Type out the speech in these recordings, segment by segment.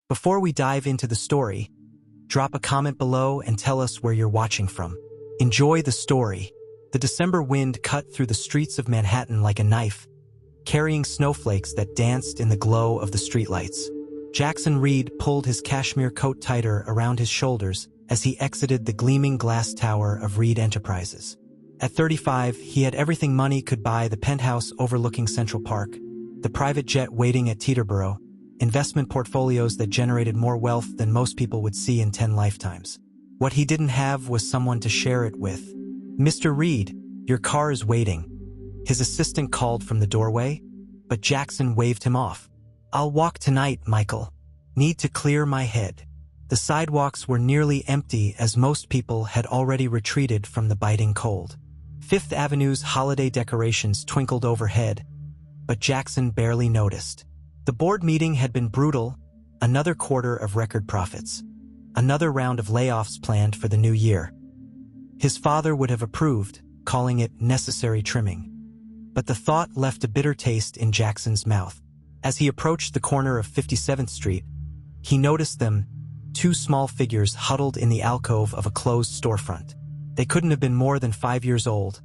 Before we dive into the story, drop a comment below and tell us where you're watching from. Enjoy the story. The December wind cut through the streets of Manhattan like a knife, carrying snowflakes that danced in the glow of the streetlights. Jackson Reed pulled his cashmere coat tighter around his shoulders as he exited the gleaming glass tower of Reed Enterprises. At 35, he had everything money could buy: the penthouse overlooking Central Park, the private jet waiting at Teterboro, investment portfolios that generated more wealth than most people would see in 10 lifetimes. What he didn't have was someone to share it with. "Mr. Reed, your car is waiting," his assistant called from the doorway, but Jackson waved him off. "I'll walk tonight, Michael. Need to clear my head." The sidewalks were nearly empty as most people had already retreated from the biting cold. Fifth Avenue's holiday decorations twinkled overhead, but Jackson barely noticed. The board meeting had been brutal, another quarter of record profits, another round of layoffs planned for the new year. His father would have approved, calling it necessary trimming. But the thought left a bitter taste in Jackson's mouth. As he approached the corner of 57th Street, he noticed them, two small figures huddled in the alcove of a closed storefront. They couldn't have been more than 5 years old,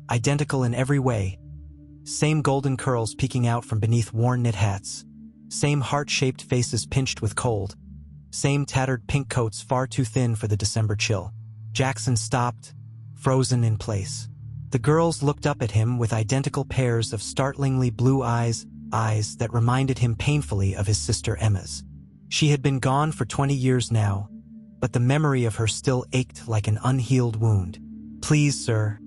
identical in every way. Same golden curls peeking out from beneath worn knit hats, same heart-shaped faces pinched with cold, same tattered pink coats far too thin for the December chill. Jackson stopped, frozen in place. The girls looked up at him with identical pairs of startlingly blue eyes that reminded him painfully of his sister Emma's. She had been gone for 20 years now, but the memory of her still ached like an unhealed wound. "Please, sir."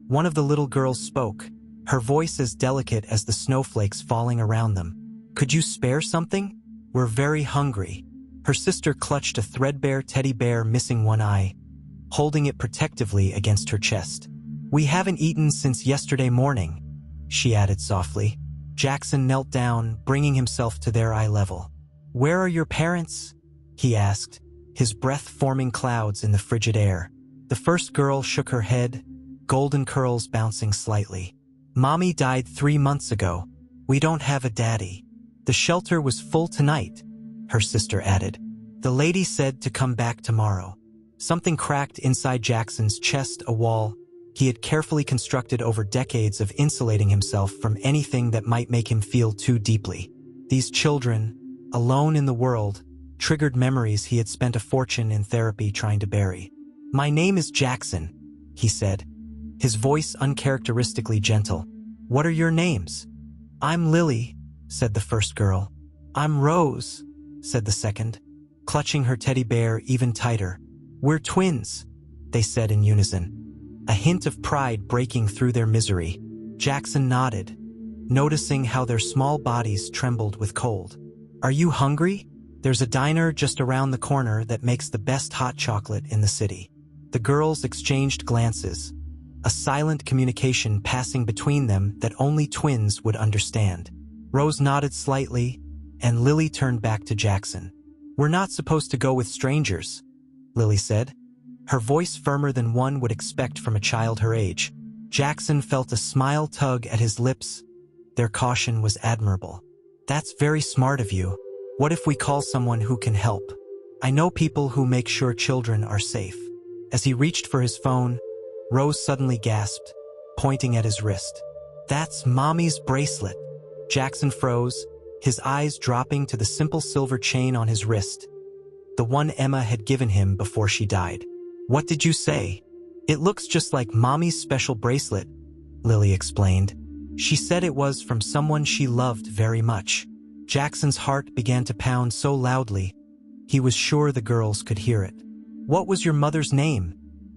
One of the little girls spoke, her voice as delicate as the snowflakes falling around them. "Could you spare something? We're very hungry." Her sister clutched a threadbare teddy bear missing one eye, holding it protectively against her chest. "We haven't eaten since yesterday morning," she added softly. Jackson knelt down, bringing himself to their eye level. "Where are your parents?" he asked, his breath forming clouds in the frigid air. The first girl shook her head, golden curls bouncing slightly. "Mommy died 3 months ago. We don't have a daddy." "The shelter was full tonight," her sister added. "The lady said to come back tomorrow." Something cracked inside Jackson's chest, a wall he had carefully constructed over decades of insulating himself from anything that might make him feel too deeply. These children, alone in the world, triggered memories he had spent a fortune in therapy trying to bury. "My name is Jackson," he said, his voice uncharacteristically gentle. "What are your names?" "I'm Lily," said the first girl. "I'm Rose," said the second, clutching her teddy bear even tighter. "We're twins," they said in unison, a hint of pride breaking through their misery. Jackson nodded, noticing how their small bodies trembled with cold. "Are you hungry? There's a diner just around the corner that makes the best hot chocolate in the city." The girls exchanged glances, a silent communication passing between them that only twins would understand. Rose nodded slightly, and Lily turned back to Jackson. "We're not supposed to go with strangers," Lily said, her voice firmer than one would expect from a child her age. Jackson felt a smile tug at his lips. Their caution was admirable. "That's very smart of you. What if we call someone who can help? I know people who make sure children are safe." As he reached for his phone, Rose suddenly gasped, pointing at his wrist. "That's Mommy's bracelet." Jackson froze, his eyes dropping to the simple silver chain on his wrist, the one Emma had given him before she died. "What did you say?" "It looks just like Mommy's special bracelet," Lily explained. "She said it was from someone she loved very much." Jackson's heart began to pound so loudly, he was sure the girls could hear it. "What was your mother's name?"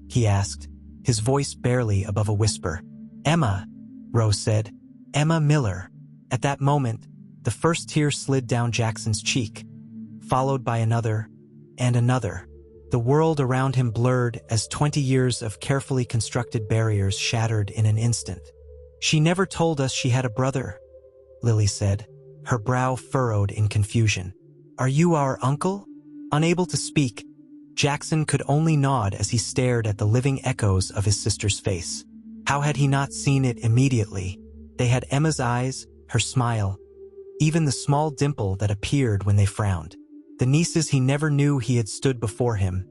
he asked, his voice barely above a whisper. "Emma," Rose said. "Emma Miller." At that moment, the first tear slid down Jackson's cheek, followed by another and another. The world around him blurred as 20 years of carefully constructed barriers shattered in an instant. "She never told us she had a brother," Lily said, her brow furrowed in confusion. "Are you our uncle?" Unable to speak, Jackson could only nod as he stared at the living echoes of his sister's face. How had he not seen it immediately? They had Emma's eyes, her smile, even the small dimple that appeared when they frowned. The nieces he never knew he had stood before him,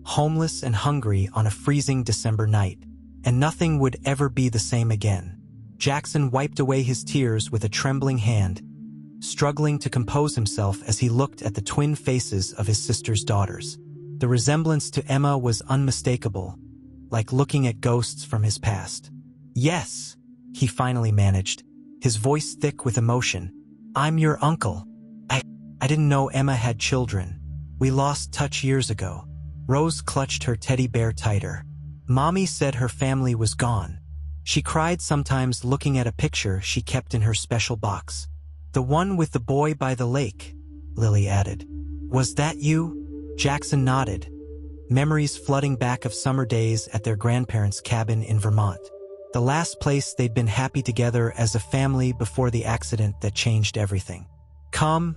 homeless and hungry on a freezing December night, and nothing would ever be the same again. Jackson wiped away his tears with a trembling hand, struggling to compose himself as he looked at the twin faces of his sister's daughters. The resemblance to Emma was unmistakable, like looking at ghosts from his past. "Yes," he finally managed, his voice thick with emotion. "I'm your uncle. I didn't know Emma had children. We lost touch years ago." Rose clutched her teddy bear tighter. "Mommy said her family was gone. She cried sometimes looking at a picture she kept in her special box. The one with the boy by the lake," Lily added. "Was that you?" Jackson nodded, memories flooding back of summer days at their grandparents' cabin in Vermont. The last place they'd been happy together as a family before the accident that changed everything. "Come,"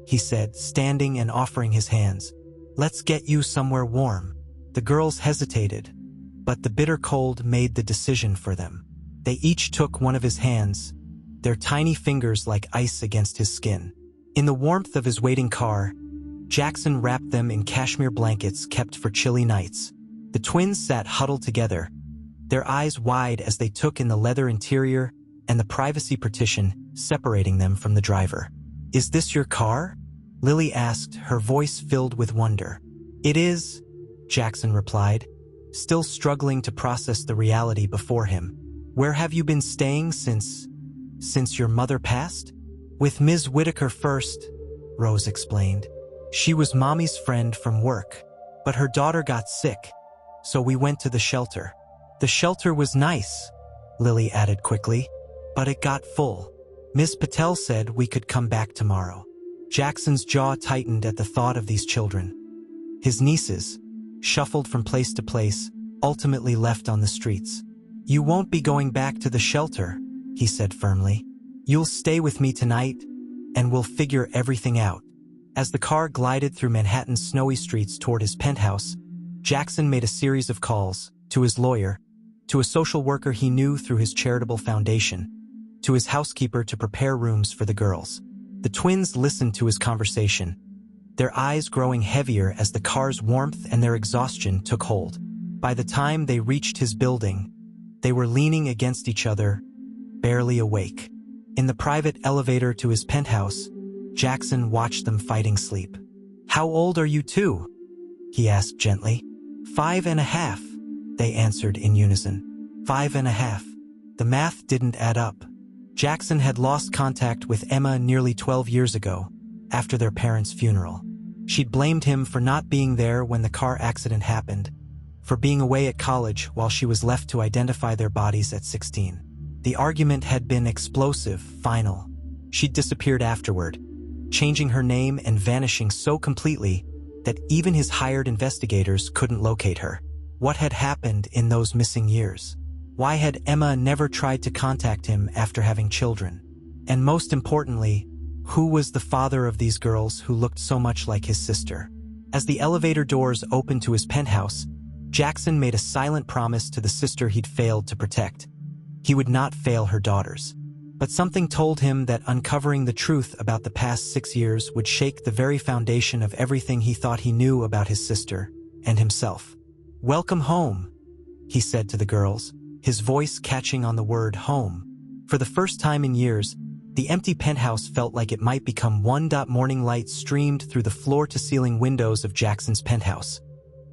he said, standing and offering his hands. "Let's get you somewhere warm." The girls hesitated, but the bitter cold made the decision for them. They each took one of his hands, their tiny fingers like ice against his skin. In the warmth of his waiting car, Jackson wrapped them in cashmere blankets kept for chilly nights. The twins sat huddled together, their eyes wide as they took in the leather interior and the privacy partition separating them from the driver. "Is this your car?" Lily asked, her voice filled with wonder. "It is," Jackson replied, still struggling to process the reality before him. "Where have you been staying since your mother passed?" "With Ms. Whitaker first," Rose explained. "She was Mommy's friend from work, but her daughter got sick, so we went to the shelter." "The shelter was nice," Lily added quickly, "but it got full. Miss Patel said we could come back tomorrow." Jackson's jaw tightened at the thought of these children. His nieces, shuffled from place to place, ultimately left on the streets. "You won't be going back to the shelter," he said firmly. "You'll stay with me tonight, and we'll figure everything out." As the car glided through Manhattan's snowy streets toward his penthouse, Jackson made a series of calls to his lawyer, to a social worker he knew through his charitable foundation, to his housekeeper to prepare rooms for the girls. The twins listened to his conversation, their eyes growing heavier as the car's warmth and their exhaustion took hold. By the time they reached his building, they were leaning against each other, barely awake. In the private elevator to his penthouse, Jackson watched them fighting sleep. "How old are you two?" he asked gently. 5.5, they answered in unison. 5.5. The math didn't add up. Jackson had lost contact with Emma nearly 12 years ago, after their parents' funeral. She'd blamed him for not being there when the car accident happened, for being away at college while she was left to identify their bodies at 16. The argument had been explosive, final. She'd disappeared afterward, changing her name and vanishing so completely that even his hired investigators couldn't locate her. What had happened in those missing years? Why had Emma never tried to contact him after having children? And most importantly, who was the father of these girls who looked so much like his sister? As the elevator doors opened to his penthouse, Jackson made a silent promise to the sister he'd failed to protect. He would not fail her daughters. But something told him that uncovering the truth about the past 6 years would shake the very foundation of everything he thought he knew about his sister and himself. "Welcome home," he said to the girls, his voice catching on the word home. For the first time in years, the empty penthouse felt like it might become one. Morning light streamed through the floor-to-ceiling windows of Jackson's penthouse,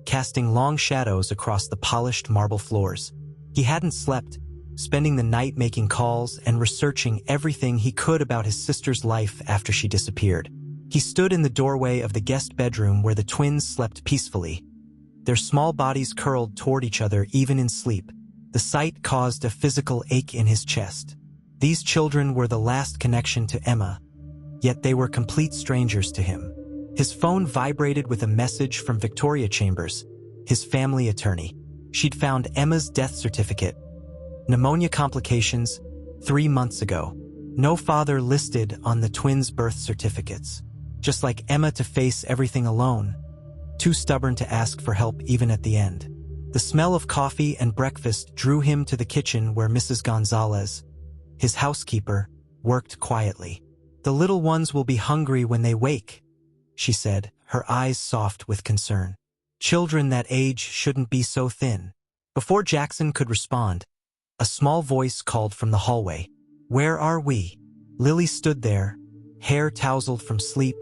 casting long shadows across the polished marble floors. He hadn't slept, spending the night making calls and researching everything he could about his sister's life after she disappeared. He stood in the doorway of the guest bedroom where the twins slept peacefully, their small bodies curled toward each other even in sleep. The sight caused a physical ache in his chest. These children were the last connection to Emma, yet they were complete strangers to him. His phone vibrated with a message from Victoria Chambers, his family attorney. She'd found Emma's death certificate. Pneumonia complications, 3 months ago. No father listed on the twins' birth certificates. Just like Emma to face everything alone, too stubborn to ask for help even at the end. The smell of coffee and breakfast drew him to the kitchen where Mrs. Gonzalez, his housekeeper, worked quietly. "The little ones will be hungry when they wake," she said, her eyes soft with concern. Children that age shouldn't be so thin. Before Jackson could respond, a small voice called from the hallway. Where are we? Lily stood there, hair tousled from sleep,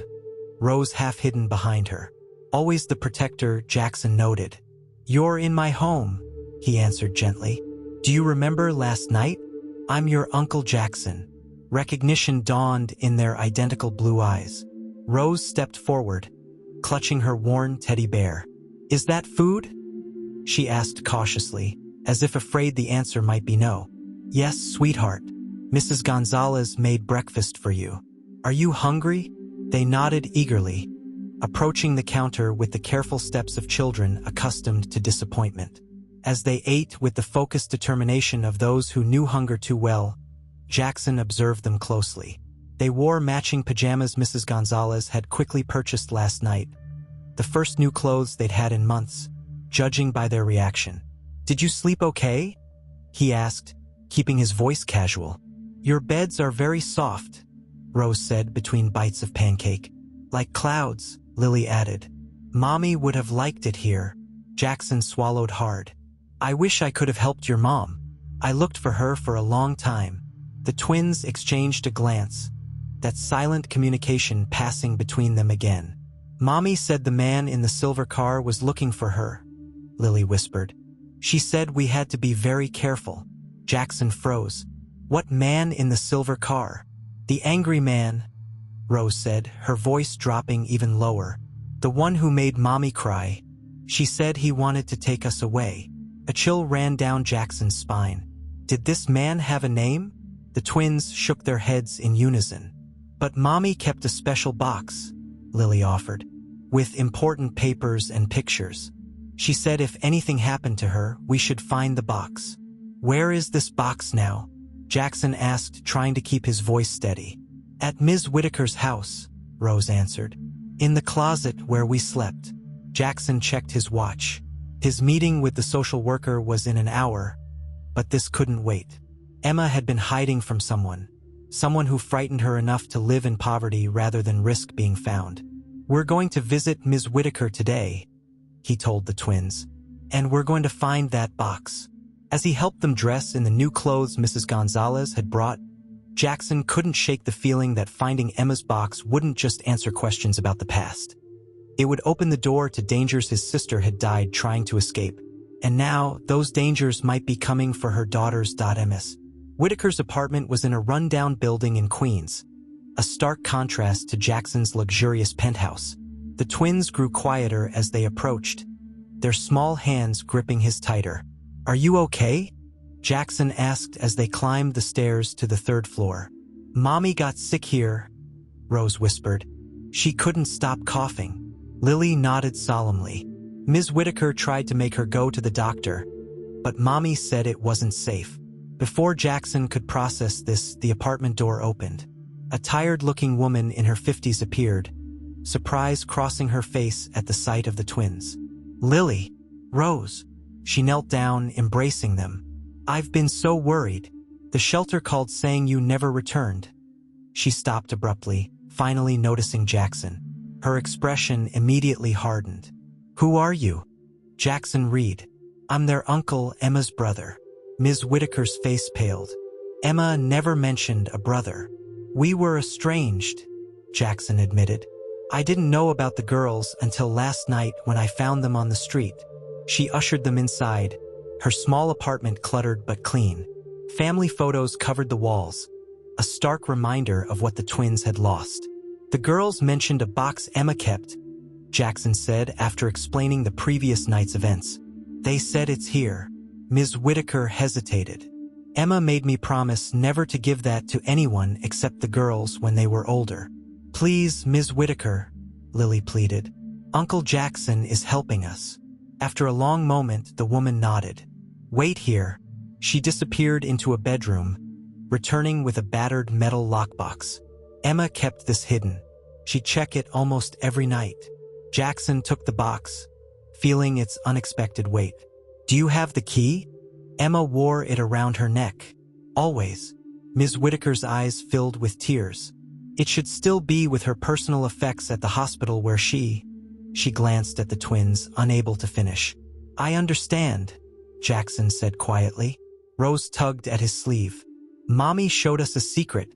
Rose half hidden behind her. Always the protector, Jackson noted. You're in my home, he answered gently. Do you remember last night? I'm your Uncle Jackson. Recognition dawned in their identical blue eyes. Rose stepped forward, clutching her worn teddy bear. Is that food? She asked cautiously, as if afraid the answer might be no. Yes, sweetheart. Mrs. Gonzalez made breakfast for you. Are you hungry? They nodded eagerly, approaching the counter with the careful steps of children accustomed to disappointment. As they ate with the focused determination of those who knew hunger too well, Jackson observed them closely. They wore matching pajamas Mrs. Gonzalez had quickly purchased last night, the first new clothes they'd had in months, judging by their reaction. Did you sleep okay? He asked, keeping his voice casual. Your beds are very soft, Rose said between bites of pancake. Like clouds, Lily added. Mommy would have liked it here. Jackson swallowed hard. I wish I could have helped your mom. I looked for her for a long time. The twins exchanged a glance, that silent communication passing between them again. Mommy said the man in the silver car was looking for her, Lily whispered. She said we had to be very careful. Jackson froze. What man in the silver car? The angry man, Rose said, her voice dropping even lower. The one who made Mommy cry. She said he wanted to take us away. A chill ran down Jackson's spine. Did this man have a name? The twins shook their heads in unison. But Mommy kept a special box, Lily offered, with important papers and pictures. She said if anything happened to her, we should find the box. Where is this box now? Jackson asked, trying to keep his voice steady. At Ms. Whitaker's house, Rose answered. In the closet where we slept. Jackson checked his watch. His meeting with the social worker was in an hour, but this couldn't wait. Emma had been hiding from someone who frightened her enough to live in poverty rather than risk being found. We're going to visit Ms. Whitaker today, he told the twins, and we're going to find that box. As he helped them dress in the new clothes Mrs. Gonzalez had brought, Jackson couldn't shake the feeling that finding Emma's box wouldn't just answer questions about the past. It would open the door to dangers his sister had died trying to escape, and now those dangers might be coming for her daughters. Ms. Whitaker's apartment was in a rundown building in Queens, a stark contrast to Jackson's luxurious penthouse. The twins grew quieter as they approached, their small hands gripping his tighter. Are you okay? Jackson asked as they climbed the stairs to the third floor. Mommy got sick here, Rose whispered. She couldn't stop coughing. Lily nodded solemnly. Ms. Whitaker tried to make her go to the doctor, but Mommy said it wasn't safe. Before Jackson could process this, the apartment door opened. A tired-looking woman in her 50s appeared, surprise crossing her face at the sight of the twins. Lily, Rose. She knelt down, embracing them. I've been so worried. The shelter called saying you never returned. She stopped abruptly, finally noticing Jackson. Her expression immediately hardened. Who are you? Jackson Reed. I'm their uncle, Emma's brother. Ms. Whitaker's face paled. Emma never mentioned a brother. We were estranged, Jackson admitted. I didn't know about the girls until last night when I found them on the street. She ushered them inside, her small apartment cluttered but clean. Family photos covered the walls, a stark reminder of what the twins had lost. The girls mentioned a box Emma kept, Jackson said after explaining the previous night's events. They said it's here. Ms. Whitaker hesitated. Emma made me promise never to give that to anyone except the girls when they were older. Please, Ms. Whitaker, Lily pleaded. Uncle Jackson is helping us. After a long moment, the woman nodded. Wait here. She disappeared into a bedroom, returning with a battered metal lockbox. Emma kept this hidden. She'd check it almost every night. Jackson took the box, feeling its unexpected weight. Do you have the key? Emma wore it around her neck. Always. Ms. Whitaker's eyes filled with tears. It should still be with her personal effects at the hospital where she glanced at the twins, unable to finish. I understand, Jackson said quietly. Rose tugged at his sleeve. Mommy showed us a secret,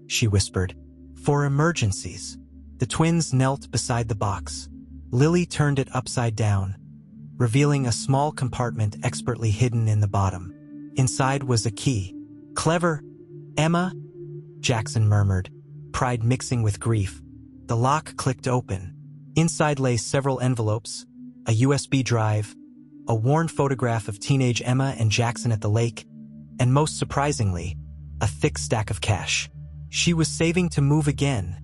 she whispered. For emergencies. The twins knelt beside the box. Lily turned it upside down, revealing a small compartment expertly hidden in the bottom. Inside was a key. Clever, Emma, Jackson murmured, pride mixing with grief. The lock clicked open. Inside lay several envelopes, a USB drive, a worn photograph of teenage Emma and Jackson at the lake, and most surprisingly, a thick stack of cash. She was saving to move again,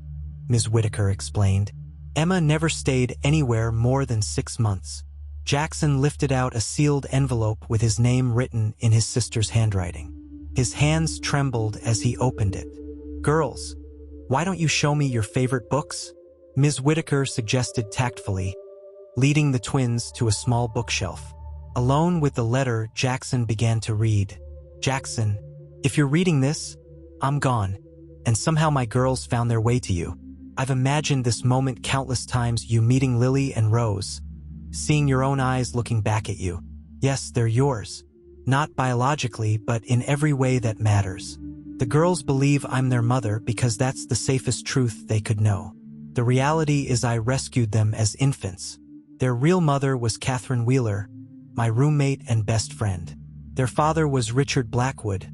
Ms. Whitaker explained. Emma never stayed anywhere more than 6 months. Jackson lifted out a sealed envelope with his name written in his sister's handwriting. His hands trembled as he opened it. Girls, why don't you show me your favorite books? Ms. Whitaker suggested tactfully, leading the twins to a small bookshelf. Alone with the letter, Jackson began to read. Jackson, if you're reading this, I'm gone, and somehow my girls found their way to you. I've imagined this moment countless times, you meeting Lily and Rose, seeing your own eyes looking back at you. Yes, they're yours. Not biologically, but in every way that matters. The girls believe I'm their mother because that's the safest truth they could know. The reality is I rescued them as infants. Their real mother was Catherine Wheeler, my roommate and best friend. Their father was Richard Blackwood,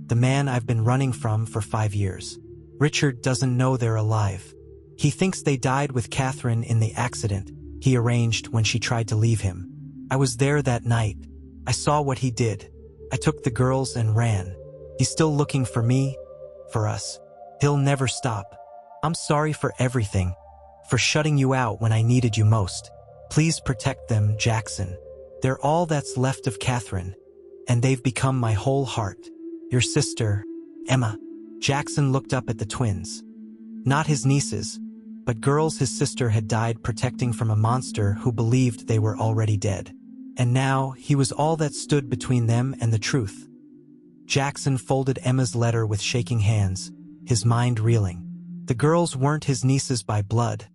the man I've been running from for 5 years. Richard doesn't know they're alive. He thinks they died with Catherine in the accident he arranged when she tried to leave him. I was there that night. I saw what he did. I took the girls and ran. He's still looking for me, for us. He'll never stop. I'm sorry for everything, for shutting you out when I needed you most. Please protect them, Jackson. They're all that's left of Catherine, and they've become my whole heart. Your sister, Emma. Jackson looked up at the twins. Not his nieces, but girls his sister had died protecting from a monster who believed they were already dead. And now he was all that stood between them and the truth. Jackson folded Emma's letter with shaking hands, his mind reeling. The girls weren't his nieces by blood,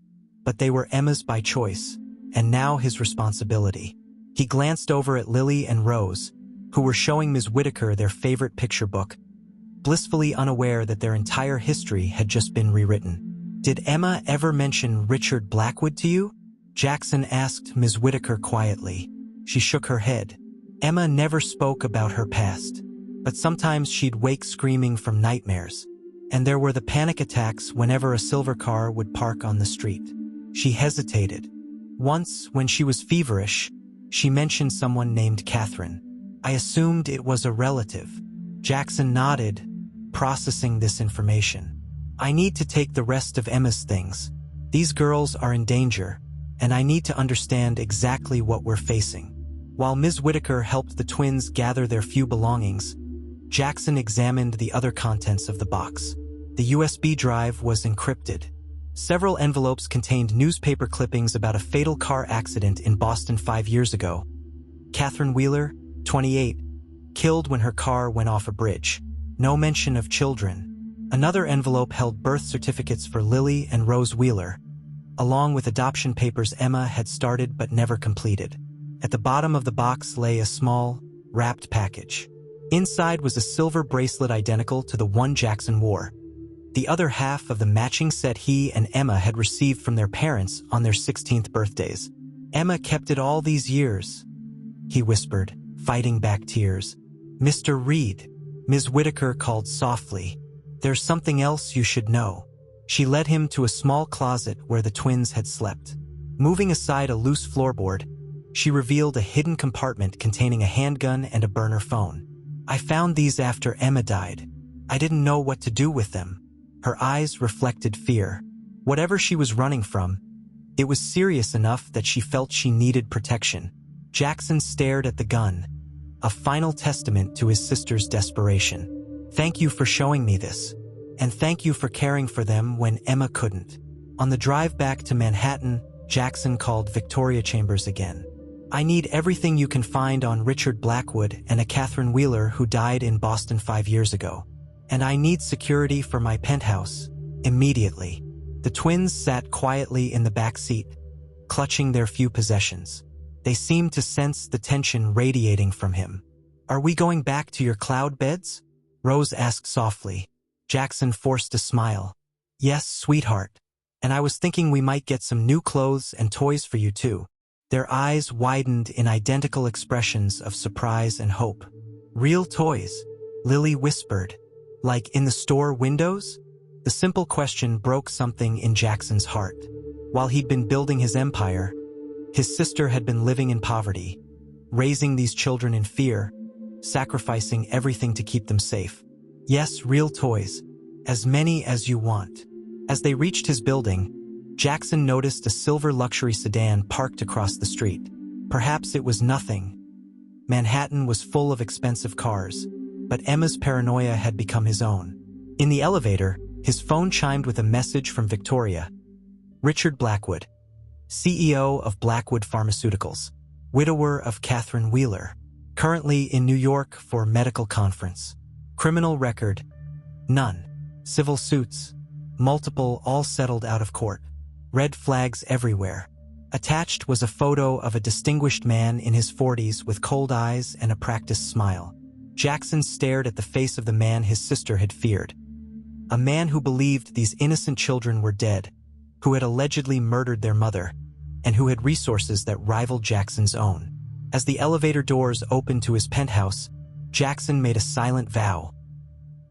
but they were Emma's by choice, and now his responsibility. He glanced over at Lily and Rose, who were showing Ms. Whitaker their favorite picture book, blissfully unaware that their entire history had just been rewritten. Did Emma ever mention Richard Blackwood to you? Jackson asked Ms. Whitaker quietly. She shook her head. Emma never spoke about her past, but sometimes she'd wake screaming from nightmares. And there were the panic attacks whenever a silver car would park on the street. She hesitated. Once, when she was feverish, she mentioned someone named Catherine. I assumed it was a relative. Jackson nodded, processing this information. I need to take the rest of Emma's things. These girls are in danger, and I need to understand exactly what we're facing. While Ms. Whitaker helped the twins gather their few belongings, Jackson examined the other contents of the box. The USB drive was encrypted. Several envelopes contained newspaper clippings about a fatal car accident in Boston 5 years ago. Catherine Wheeler, 28, killed when her car went off a bridge. No mention of children. Another envelope held birth certificates for Lily and Rose Wheeler, along with adoption papers Emma had started but never completed. At the bottom of the box lay a small, wrapped package. Inside was a silver bracelet identical to the one Jackson wore, the other half of the matching set he and Emma had received from their parents on their 16th birthdays. Emma kept it all these years, he whispered, fighting back tears. Mr. Reed, Ms. Whitaker called softly. There's something else you should know. She led him to a small closet where the twins had slept. Moving aside a loose floorboard, she revealed a hidden compartment containing a handgun and a burner phone. I found these after Emma died. I didn't know what to do with them. Her eyes reflected fear. Whatever she was running from, it was serious enough that she felt she needed protection. Jackson stared at the gun, a final testament to his sister's desperation. Thank you for showing me this, and thank you for caring for them when Emma couldn't. On the drive back to Manhattan, Jackson called Victoria Chambers again. I need everything you can find on Richard Blackwood and a Catherine Wheeler who died in Boston 5 years ago. And I need security for my penthouse, Immediately, the twins sat quietly in the back seat, clutching their few possessions. They seemed to sense the tension radiating from him. "Are we going back to your cloud beds?" Rose asked softly. Jackson forced a smile. "Yes, sweetheart. And I was thinking we might get some new clothes and toys for you too." Their eyes widened in identical expressions of surprise and hope. "Real toys?" Lily whispered. "Like in the store windows?" The simple question broke something in Jackson's heart. While he'd been building his empire, his sister had been living in poverty, raising these children in fear, sacrificing everything to keep them safe. "Yes, real toys. As many as you want." As they reached his building, Jackson noticed a silver luxury sedan parked across the street. Perhaps it was nothing. Manhattan was full of expensive cars, but Emma's paranoia had become his own. In the elevator, his phone chimed with a message from Victoria. "Richard Blackwood, CEO of Blackwood Pharmaceuticals, widower of Catherine Wheeler, currently in New York for medical conference. Criminal record, none. Civil suits, multiple, all settled out of court. Red flags everywhere." Attached was a photo of a distinguished man in his 40s with cold eyes and a practiced smile. Jackson stared at the face of the man his sister had feared. A man who believed these innocent children were dead, who had allegedly murdered their mother, and who had resources that rivaled Jackson's own. As the elevator doors opened to his penthouse, Jackson made a silent vow.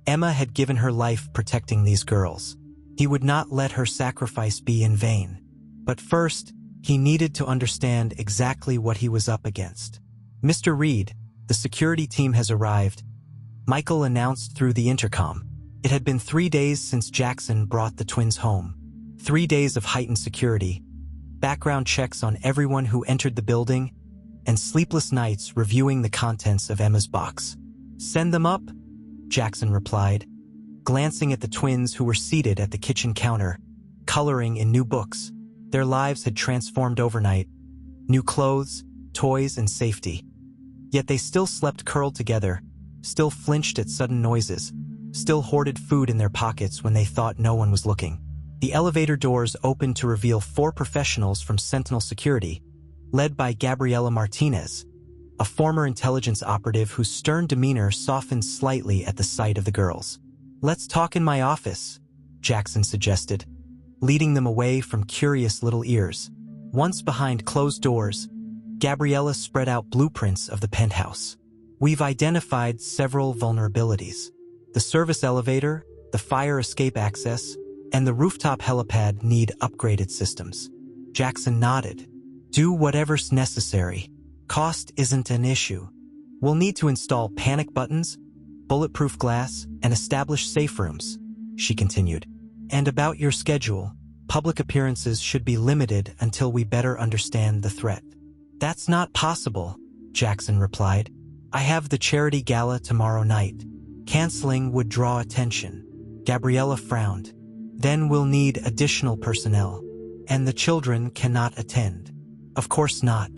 Emma had given her life protecting these girls. He would not let her sacrifice be in vain. But first, he needed to understand exactly what he was up against. "Mr. Reed, the security team has arrived," Michael announced through the intercom. It had been 3 days since Jackson brought the twins home. 3 days of heightened security, background checks on everyone who entered the building, and sleepless nights reviewing the contents of Emma's box. "Send them up," Jackson replied, glancing at the twins who were seated at the kitchen counter, coloring in new books. Their lives had transformed overnight. New clothes, toys, and safety. Yet they still slept curled together, still flinched at sudden noises, still hoarded food in their pockets when they thought no one was looking. The elevator doors opened to reveal 4 professionals from Sentinel Security, led by Gabriela Martinez, a former intelligence operative whose stern demeanor softened slightly at the sight of the girls. "Let's talk in my office," Jackson suggested, leading them away from curious little ears. Once behind closed doors, Gabriela spread out blueprints of the penthouse. "We've identified several vulnerabilities. The service elevator, the fire escape access, and the rooftop helipad need upgraded systems." Jackson nodded. "Do whatever's necessary. Cost isn't an issue. We'll need to install panic buttons, bulletproof glass, and establish safe rooms," she continued. "And about your schedule, public appearances should be limited until we better understand the threat." "That's not possible," Jackson replied. "I have the charity gala tomorrow night. Canceling would draw attention." Gabriela frowned. "Then we'll need additional personnel, and the children cannot attend." "Of course not.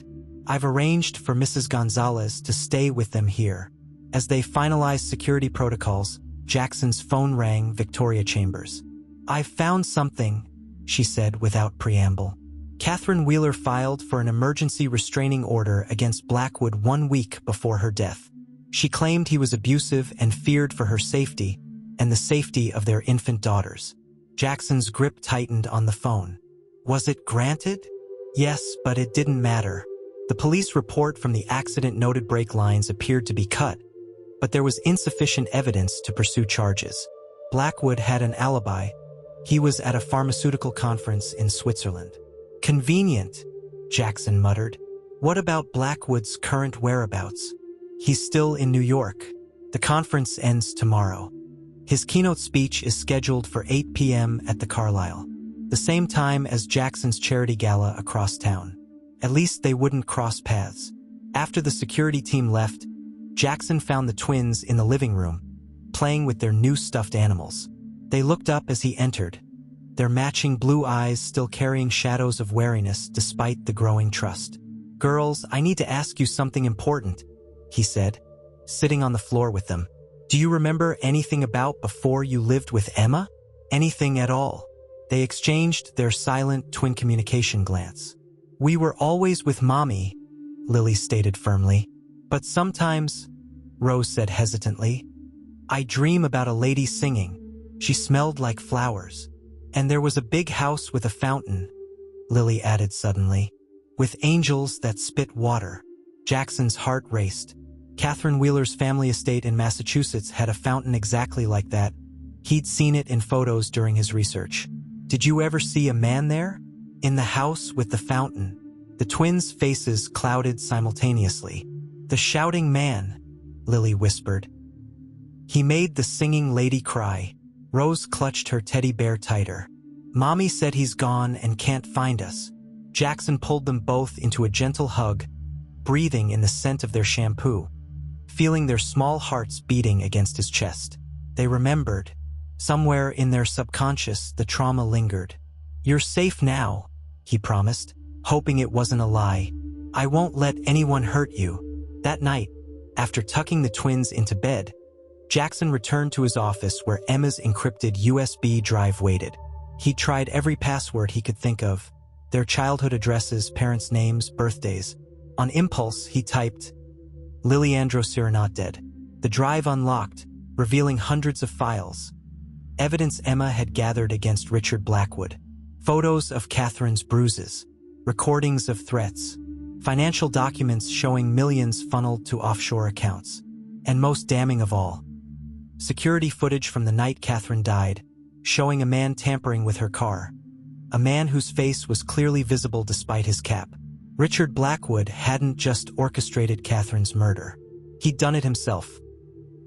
I've arranged for Mrs. Gonzalez to stay with them here." As they finalized security protocols, Jackson's phone rang Victoria Chambers. "I've found something," she said without preamble. Catherine Wheeler filed for an emergency restraining order against Blackwood 1 week before her death. She claimed he was abusive and feared for her safety and the safety of their infant daughters. Jackson's grip tightened on the phone. Was it granted? Yes, but it didn't matter. The police report from the accident noted brake lines appeared to be cut, but there was insufficient evidence to pursue charges. Blackwood had an alibi. He was at a pharmaceutical conference in Switzerland. "Convenient," Jackson muttered. "What about Blackwood's current whereabouts?" "He's still in New York. The conference ends tomorrow. His keynote speech is scheduled for 8 p.m. at the Carlyle, the same time as Jackson's charity gala across town. At least they wouldn't cross paths." After the security team left, Jackson found the twins in the living room, playing with their new stuffed animals. They looked up as he entered, their matching blue eyes still carrying shadows of wariness despite the growing trust. "Girls, I need to ask you something important," he said, sitting on the floor with them. "Do you remember anything about before you lived with Emma?" Anything at all. They exchanged their silent twin communication glance. We were always with Mommy, Lily stated firmly. But sometimes, Rose said hesitantly, I dream about a lady singing. She smelled like flowers. And there was a big house with a fountain, Lily added suddenly, with angels that spit water. Jackson's heart raced. Catherine Wheeler's family estate in Massachusetts had a fountain exactly like that. He'd seen it in photos during his research. Did you ever see a man there? In the house with the fountain. The twins' faces clouded simultaneously. The shouting man, Lily whispered. He made the singing lady cry. Rose clutched her teddy bear tighter. Mommy said he's gone and can't find us. Jackson pulled them both into a gentle hug, breathing in the scent of their shampoo, feeling their small hearts beating against his chest. They remembered. Somewhere in their subconscious, the trauma lingered. You're safe now, he promised, hoping it wasn't a lie. I won't let anyone hurt you. That night, after tucking the twins into bed, Jackson returned to his office where Emma's encrypted USB drive waited. He tried every password he could think of, their childhood addresses, parents' names, birthdays. On impulse, he typed, Liliandro Sierra not dead. The drive unlocked, revealing hundreds of files. Evidence Emma had gathered against Richard Blackwood. Photos of Catherine's bruises. Recordings of threats. Financial documents showing millions funneled to offshore accounts. And most damning of all, security footage from the night Catherine died, showing a man tampering with her car. A man whose face was clearly visible despite his cap. Richard Blackwood hadn't just orchestrated Catherine's murder. He'd done it himself.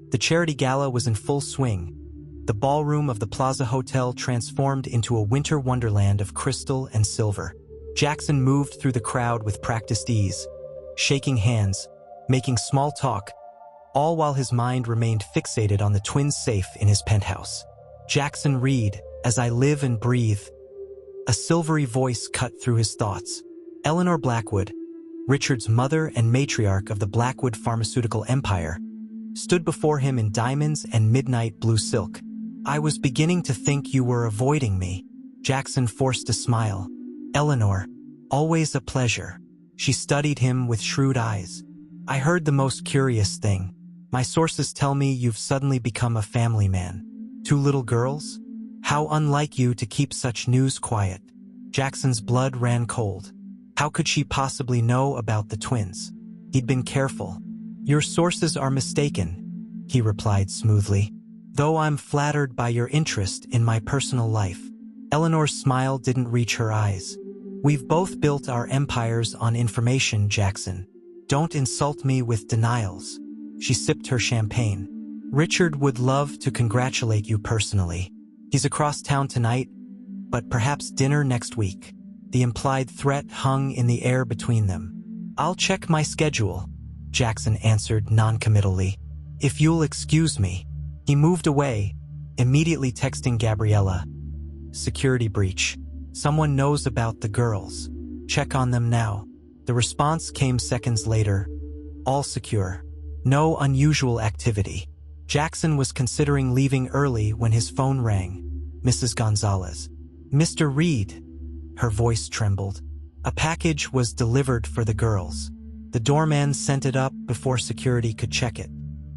The charity gala was in full swing. The ballroom of the Plaza Hotel transformed into a winter wonderland of crystal and silver. Jackson moved through the crowd with practiced ease, shaking hands, making small talk, all while his mind remained fixated on the twins' safe in his penthouse. Jackson read, As I live and breathe. A silvery voice cut through his thoughts. Eleanor Blackwood, Richard's mother and matriarch of the Blackwood pharmaceutical empire, stood before him in diamonds and midnight blue silk. I was beginning to think you were avoiding me. Jackson forced a smile. Eleanor, always a pleasure. She studied him with shrewd eyes. I heard the most curious thing. My sources tell me you've suddenly become a family man. 2 little girls? How unlike you to keep such news quiet. Jackson's blood ran cold. How could she possibly know about the twins? He'd been careful. Your sources are mistaken, he replied smoothly. Though I'm flattered by your interest in my personal life. Eleanor's smile didn't reach her eyes. We've both built our empires on information, Jackson. Don't insult me with denials. She sipped her champagne. Richard would love to congratulate you personally. He's across town tonight, but perhaps dinner next week. The implied threat hung in the air between them. I'll check my schedule, Jackson answered noncommittally. If you'll excuse me. He moved away, immediately texting Gabriella. Security breach. Someone knows about the girls. Check on them now. The response came seconds later. All secure. No unusual activity. Jackson was considering leaving early when his phone rang. Mrs. Gonzalez. Mr. Reed. Her voice trembled. A package was delivered for the girls. The doorman sent it up before security could check it.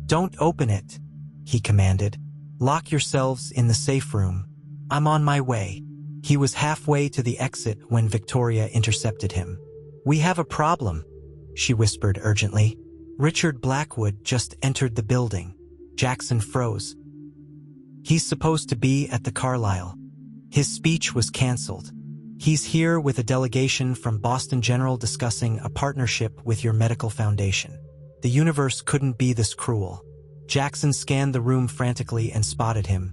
Don't open it, he commanded. Lock yourselves in the safe room. I'm on my way. He was halfway to the exit when Victoria intercepted him. We have a problem, she whispered urgently. Richard Blackwood just entered the building. Jackson froze. He's supposed to be at the Carlisle. His speech was canceled. He's here with a delegation from Boston General discussing a partnership with your medical foundation. The universe couldn't be this cruel. Jackson scanned the room frantically and spotted him.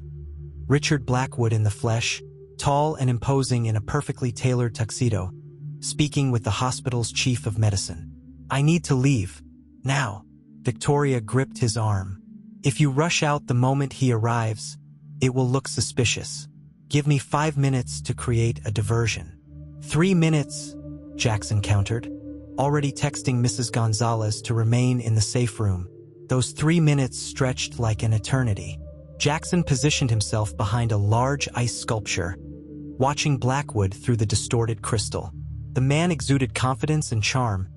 Richard Blackwood in the flesh, tall and imposing in a perfectly tailored tuxedo, speaking with the hospital's chief of medicine. I need to leave. Now. Victoria gripped his arm. If you rush out the moment he arrives, it will look suspicious. Give me 5 minutes to create a diversion. 3 minutes, Jackson countered, already texting Mrs. Gonzalez to remain in the safe room. Those 3 minutes stretched like an eternity. Jackson positioned himself behind a large ice sculpture, watching Blackwood through the distorted crystal. The man exuded confidence and charm,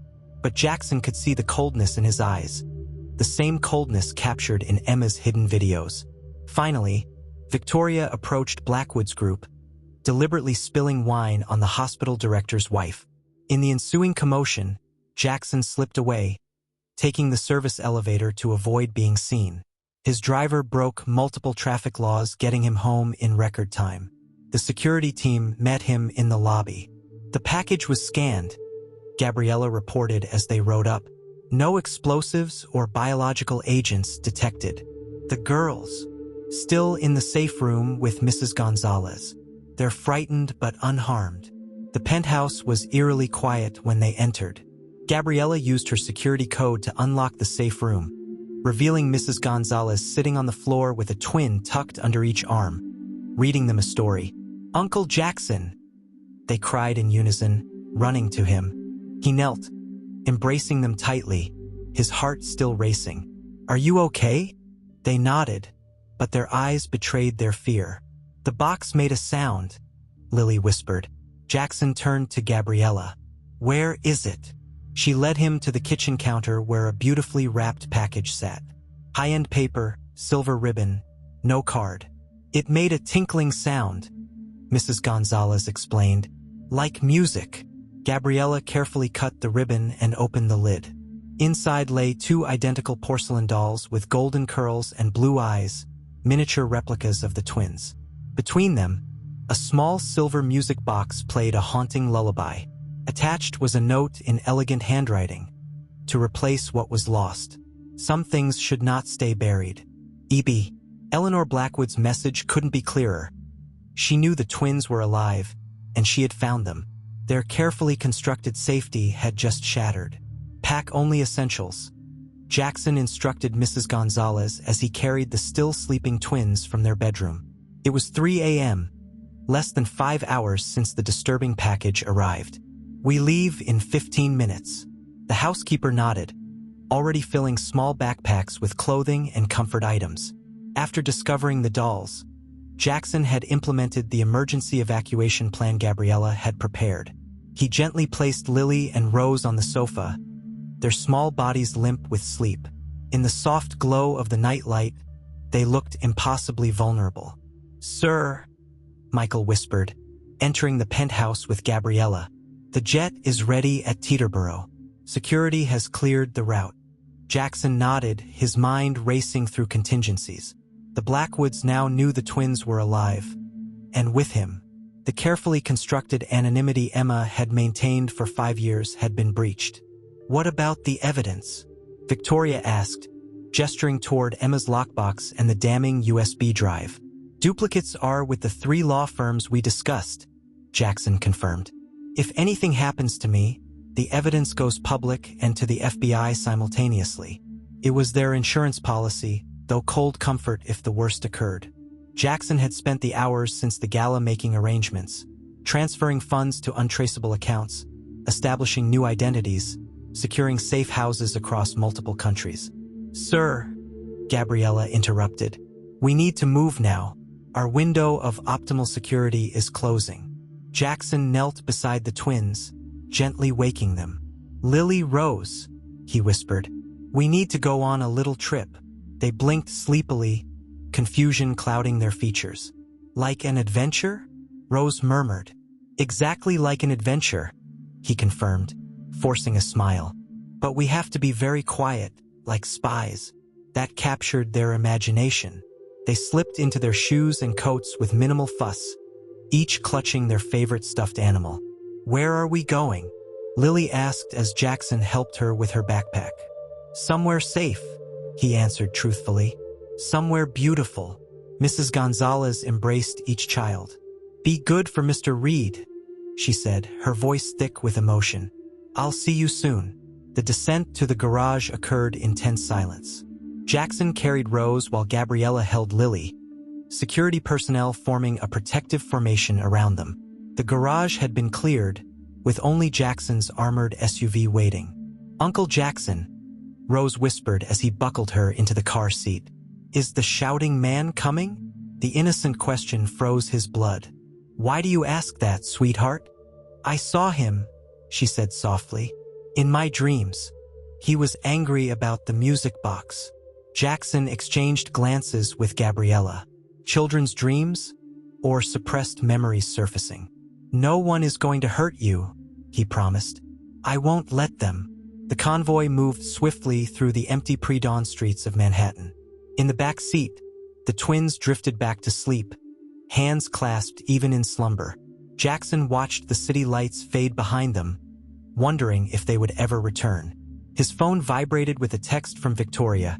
but Jackson could see the coldness in his eyes, the same coldness captured in Emma's hidden videos. Finally, Victoria approached Blackwood's group, deliberately spilling wine on the hospital director's wife. In the ensuing commotion, Jackson slipped away, taking the service elevator to avoid being seen. His driver broke multiple traffic laws, getting him home in record time. The security team met him in the lobby. The package was scanned, Gabriella reported as they rode up. No explosives or biological agents detected. The girls, still in the safe room with Mrs. Gonzalez. They're frightened but unharmed. The penthouse was eerily quiet when they entered. Gabriella used her security code to unlock the safe room, revealing Mrs. Gonzalez sitting on the floor with a twin tucked under each arm, reading them a story. "Uncle Jackson!" they cried in unison, running to him. He knelt, embracing them tightly, his heart still racing. "Are you okay?" They nodded, but their eyes betrayed their fear. "The box made a sound," Lily whispered. Jackson turned to Gabriella. "Where is it?" She led him to the kitchen counter where a beautifully wrapped package sat. High-end paper, silver ribbon, no card. "It made a tinkling sound," Mrs. Gonzalez explained. "Like music." Gabriella carefully cut the ribbon and opened the lid. Inside lay two identical porcelain dolls with golden curls and blue eyes, miniature replicas of the twins. Between them, a small silver music box played a haunting lullaby. Attached was a note in elegant handwriting, to replace what was lost. Some things should not stay buried. E.B. Eleanor Blackwood's message couldn't be clearer. She knew the twins were alive, and she had found them. Their carefully constructed safety had just shattered. "Pack only essentials," Jackson instructed Mrs. Gonzalez as he carried the still-sleeping twins from their bedroom. It was 3 a.m., less than 5 hours since the disturbing package arrived. "We leave in 15 minutes. The housekeeper nodded, already filling small backpacks with clothing and comfort items. After discovering the dolls, Jackson had implemented the emergency evacuation plan Gabriella had prepared. He gently placed Lily and Rose on the sofa, their small bodies limp with sleep. In the soft glow of the nightlight, they looked impossibly vulnerable. "Sir," Michael whispered, entering the penthouse with Gabriella. "The jet is ready at Teterboro. Security has cleared the route." Jackson nodded, his mind racing through contingencies. The Blackwoods now knew the twins were alive, and with him, the carefully constructed anonymity Emma had maintained for 5 years had been breached. "What about the evidence?" Victoria asked, gesturing toward Emma's lockbox and the damning USB drive. "Duplicates are with the 3 law firms we discussed," Jackson confirmed. "If anything happens to me, the evidence goes public and to the FBI simultaneously. It was their insurance policy, though cold comfort if the worst occurred." Jackson had spent the hours since the gala making arrangements, transferring funds to untraceable accounts, establishing new identities, securing safe houses across multiple countries. "Sir," Gabriella interrupted, "we need to move now. Our window of optimal security is closing." Jackson knelt beside the twins, gently waking them. "Lily, Rose," he whispered, "we need to go on a little trip." They blinked sleepily, confusion clouding their features. "Like an adventure?" Rose murmured. "Exactly like an adventure," he confirmed, forcing a smile. "But we have to be very quiet, like spies." That captured their imagination. They slipped into their shoes and coats with minimal fuss, each clutching their favorite stuffed animal. "Where are we going?" Lily asked as Jackson helped her with her backpack. "Somewhere safe," he answered truthfully. "Somewhere beautiful." Mrs. Gonzalez embraced each child. "Be good for Mr. Reed," she said, her voice thick with emotion. "I'll see you soon." The descent to the garage occurred in tense silence. Jackson carried Rose while Gabriella held Lily, security personnel forming a protective formation around them. The garage had been cleared, with only Jackson's armored SUV waiting. "Uncle Jackson," Rose whispered as he buckled her into the car seat. Is the shouting man coming? The innocent question froze his blood. Why do you ask that, sweetheart? I saw him, she said softly. In my dreams. He was angry about the music box. Jackson exchanged glances with Gabriella. Children's dreams? Or suppressed memories surfacing? No one is going to hurt you, he promised. I won't let them. The convoy moved swiftly through the empty pre-dawn streets of Manhattan. In the back seat, the twins drifted back to sleep, hands clasped even in slumber. Jackson watched the city lights fade behind them, wondering if they would ever return. His phone vibrated with a text from Victoria.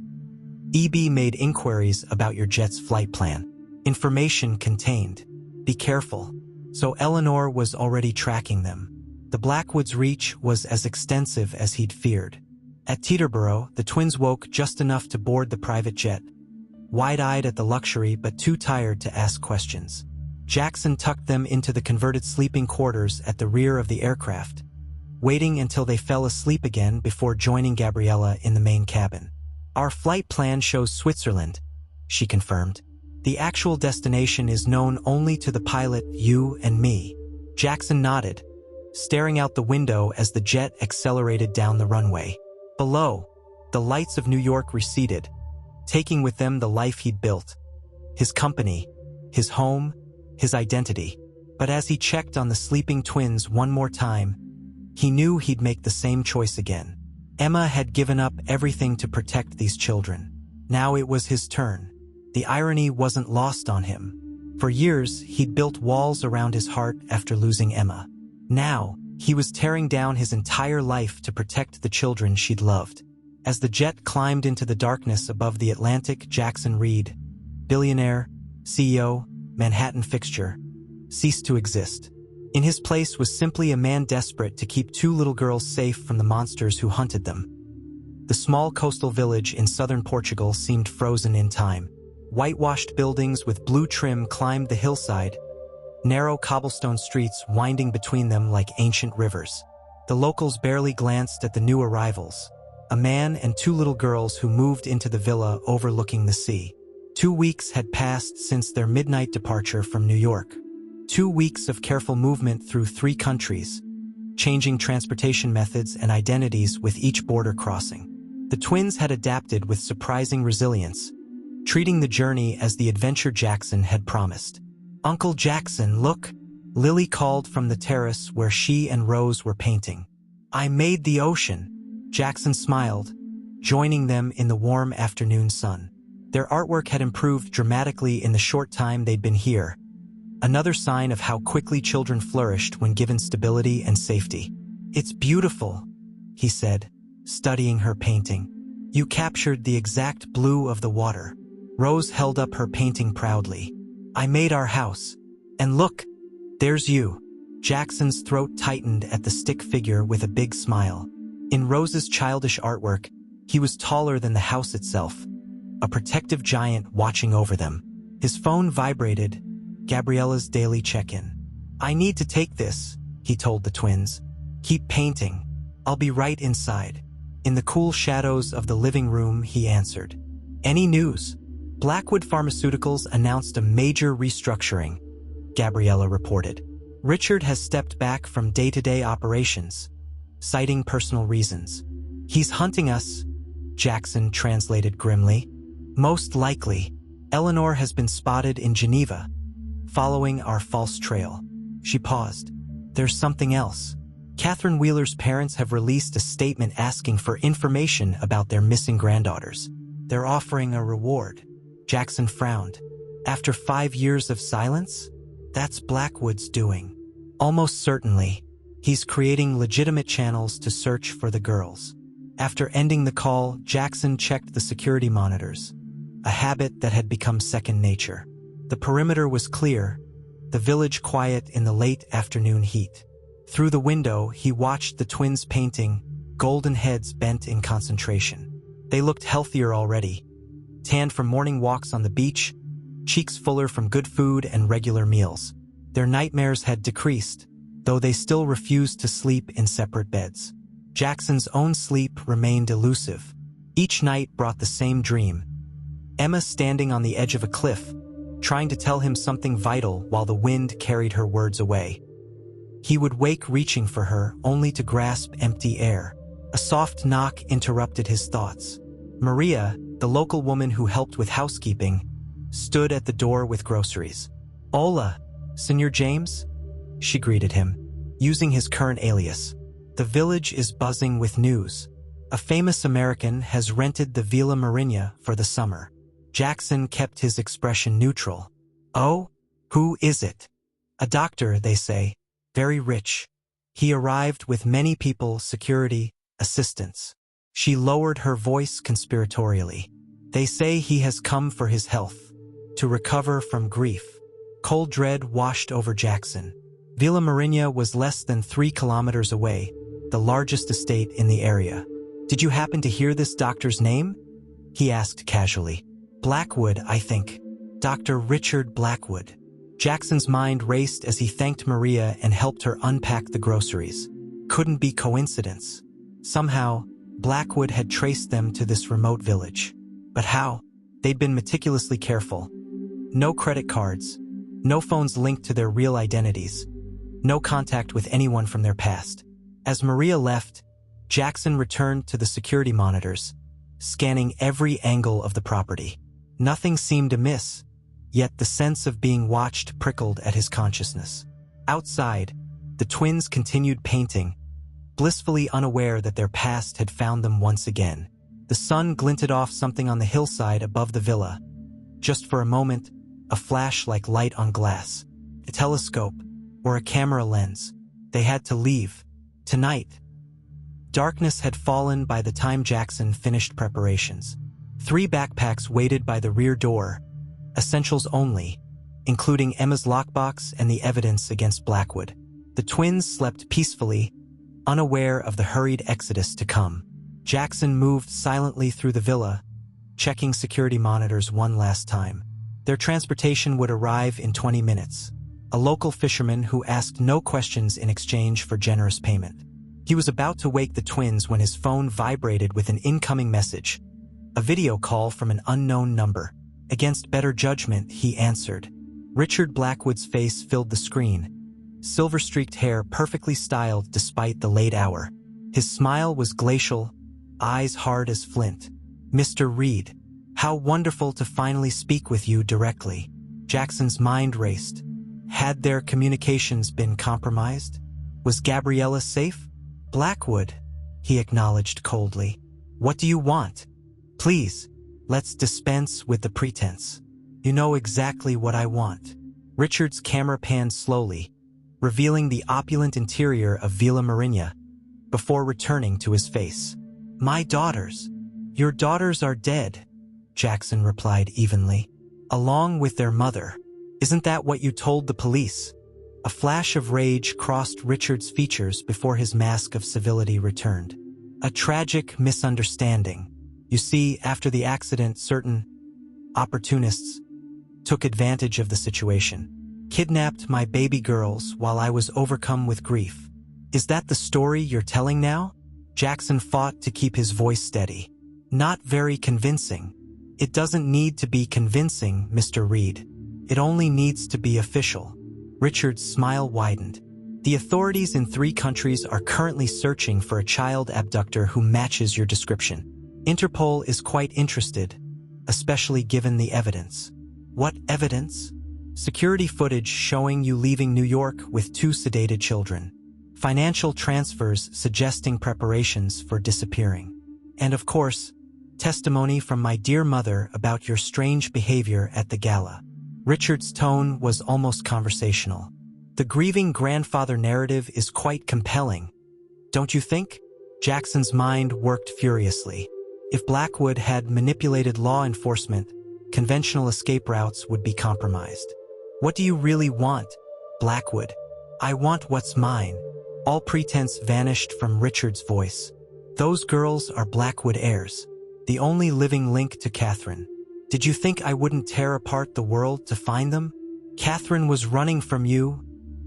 EB made inquiries about your jet's flight plan. Information contained. Be careful. So Eleanor was already tracking them. The Blackwoods' reach was as extensive as he'd feared. At Teterboro, the twins woke just enough to board the private jet, wide-eyed at the luxury but too tired to ask questions. Jackson tucked them into the converted sleeping quarters at the rear of the aircraft, waiting until they fell asleep again before joining Gabriella in the main cabin. Our flight plan shows Switzerland, she confirmed. The actual destination is known only to the pilot, you and me. Jackson nodded, staring out the window as the jet accelerated down the runway. Below, the lights of New York receded, taking with them the life he'd built. His company, his home, his identity. But as he checked on the sleeping twins one more time, he knew he'd make the same choice again. Emma had given up everything to protect these children. Now it was his turn. The irony wasn't lost on him. For years, he'd built walls around his heart after losing Emma. Now, he was tearing down his entire life to protect the children she'd loved. As the jet climbed into the darkness above the Atlantic, Jackson Reed, billionaire, CEO, Manhattan fixture, ceased to exist. In his place was simply a man desperate to keep two little girls safe from the monsters who hunted them. The small coastal village in southern Portugal seemed frozen in time. Whitewashed buildings with blue trim climbed the hillside, narrow cobblestone streets winding between them like ancient rivers. The locals barely glanced at the new arrivals, a man and two little girls who moved into the villa overlooking the sea. 2 weeks had passed since their midnight departure from New York. 2 weeks of careful movement through 3 countries, changing transportation methods and identities with each border crossing. The twins had adapted with surprising resilience, treating the journey as the adventure Jackson had promised. Uncle Jackson, look, Lily called from the terrace where she and Rose were painting. I made the ocean. Jackson smiled, joining them in the warm afternoon sun. Their artwork had improved dramatically in the short time they'd been here, another sign of how quickly children flourished when given stability and safety. It's beautiful, he said, studying her painting. You captured the exact blue of the water. Rose held up her painting proudly. I made our house. And look, there's you. Jackson's throat tightened at the stick figure with a big smile. In Rose's childish artwork, he was taller than the house itself, a protective giant watching over them. His phone vibrated, Gabriella's daily check-in. I need to take this, he told the twins. Keep painting. I'll be right inside. In the cool shadows of the living room, he answered. Any news? Blackwood Pharmaceuticals announced a major restructuring, Gabriella reported. Richard has stepped back from day-to-day operations, citing personal reasons. He's hunting us, Jackson translated grimly. Most likely, Eleanor has been spotted in Geneva, following our false trail. She paused. There's something else. Catherine Wheeler's parents have released a statement asking for information about their missing granddaughters. They're offering a reward. Jackson frowned. After 5 years of silence? That's Blackwood's doing. Almost certainly, he's creating legitimate channels to search for the girls. After ending the call, Jackson checked the security monitors, a habit that had become second nature. The perimeter was clear, the village quiet in the late afternoon heat. Through the window, he watched the twins painting, golden heads bent in concentration. They looked healthier already, tanned from morning walks on the beach, cheeks fuller from good food and regular meals. Their nightmares had decreased, though they still refused to sleep in separate beds. Jackson's own sleep remained elusive. Each night brought the same dream, Emma standing on the edge of a cliff, trying to tell him something vital while the wind carried her words away. He would wake reaching for her, only to grasp empty air. A soft knock interrupted his thoughts. Maria, the local woman who helped with housekeeping, stood at the door with groceries. "Hola, Senor James?" she greeted him, using his current alias. "The village is buzzing with news. A famous American has rented the Villa Marinia for the summer." Jackson kept his expression neutral. "Oh, who is it?" "A doctor, they say. Very rich. He arrived with many people, security, assistants." She lowered her voice conspiratorially. "They say he has come for his health, to recover from grief." Cold dread washed over Jackson. Villa Marinia was less than 3 kilometers away, the largest estate in the area. "Did you happen to hear this doctor's name?" he asked casually. "Blackwood, I think. Dr. Richard Blackwood." Jackson's mind raced as he thanked Maria and helped her unpack the groceries. Couldn't be coincidence. Somehow, Blackwood had traced them to this remote village. But how? They'd been meticulously careful. No credit cards, no phones linked to their real identities, no contact with anyone from their past. As Maria left, Jackson returned to the security monitors, scanning every angle of the property. Nothing seemed amiss, yet the sense of being watched prickled at his consciousness. Outside, the twins continued painting, blissfully unaware that their past had found them once again. The sun glinted off something on the hillside above the villa. Just for a moment, a flash like light on glass. A telescope, or a camera lens. They had to leave. Tonight. Darkness had fallen by the time Jackson finished preparations. 3 backpacks waited by the rear door, essentials only, including Emma's lockbox and the evidence against Blackwood. The twins slept peacefully, unaware of the hurried exodus to come. Jackson moved silently through the villa, checking security monitors one last time. Their transportation would arrive in 20 minutes. A local fisherman who asked no questions in exchange for generous payment. He was about to wake the twins when his phone vibrated with an incoming message. A video call from an unknown number. Against better judgment, he answered. Richard Blackwood's face filled the screen, silver-streaked hair perfectly styled despite the late hour. His smile was glacial, eyes hard as flint. "Mr. Reed, how wonderful to finally speak with you directly." Jackson's mind raced. Had their communications been compromised? Was Gabriella safe? "Blackwood," he acknowledged coldly. "What do you want? Please, let's dispense with the pretense. You know exactly what I want." Richard's camera panned slowly, revealing the opulent interior of Villa Marinia, before returning to his face. "My daughters." "Your daughters are dead," Jackson replied evenly. "Along with their mother. Isn't that what you told the police?" A flash of rage crossed Richard's features before his mask of civility returned. "A tragic misunderstanding. You see, after the accident, certain opportunists took advantage of the situation. Kidnapped my baby girls while I was overcome with grief." "Is that the story you're telling now?" Jackson fought to keep his voice steady. "Not very convincing." "It doesn't need to be convincing, Mr. Reed. It only needs to be official." Richard's smile widened. "The authorities in 3 countries are currently searching for a child abductor who matches your description. Interpol is quite interested, especially given the evidence." "What evidence?" "Security footage showing you leaving New York with 2 sedated children. Financial transfers suggesting preparations for disappearing. And of course, testimony from my dear mother about your strange behavior at the gala." Richard's tone was almost conversational. "The grieving grandfather narrative is quite compelling, don't you think?" Jackson's mind worked furiously. If Blackwood had manipulated law enforcement, conventional escape routes would be compromised. "What do you really want, Blackwood?" "I want what's mine." All pretense vanished from Richard's voice. "Those girls are Blackwood heirs, the only living link to Catherine. Did you think I wouldn't tear apart the world to find them?" "Catherine was running from you,"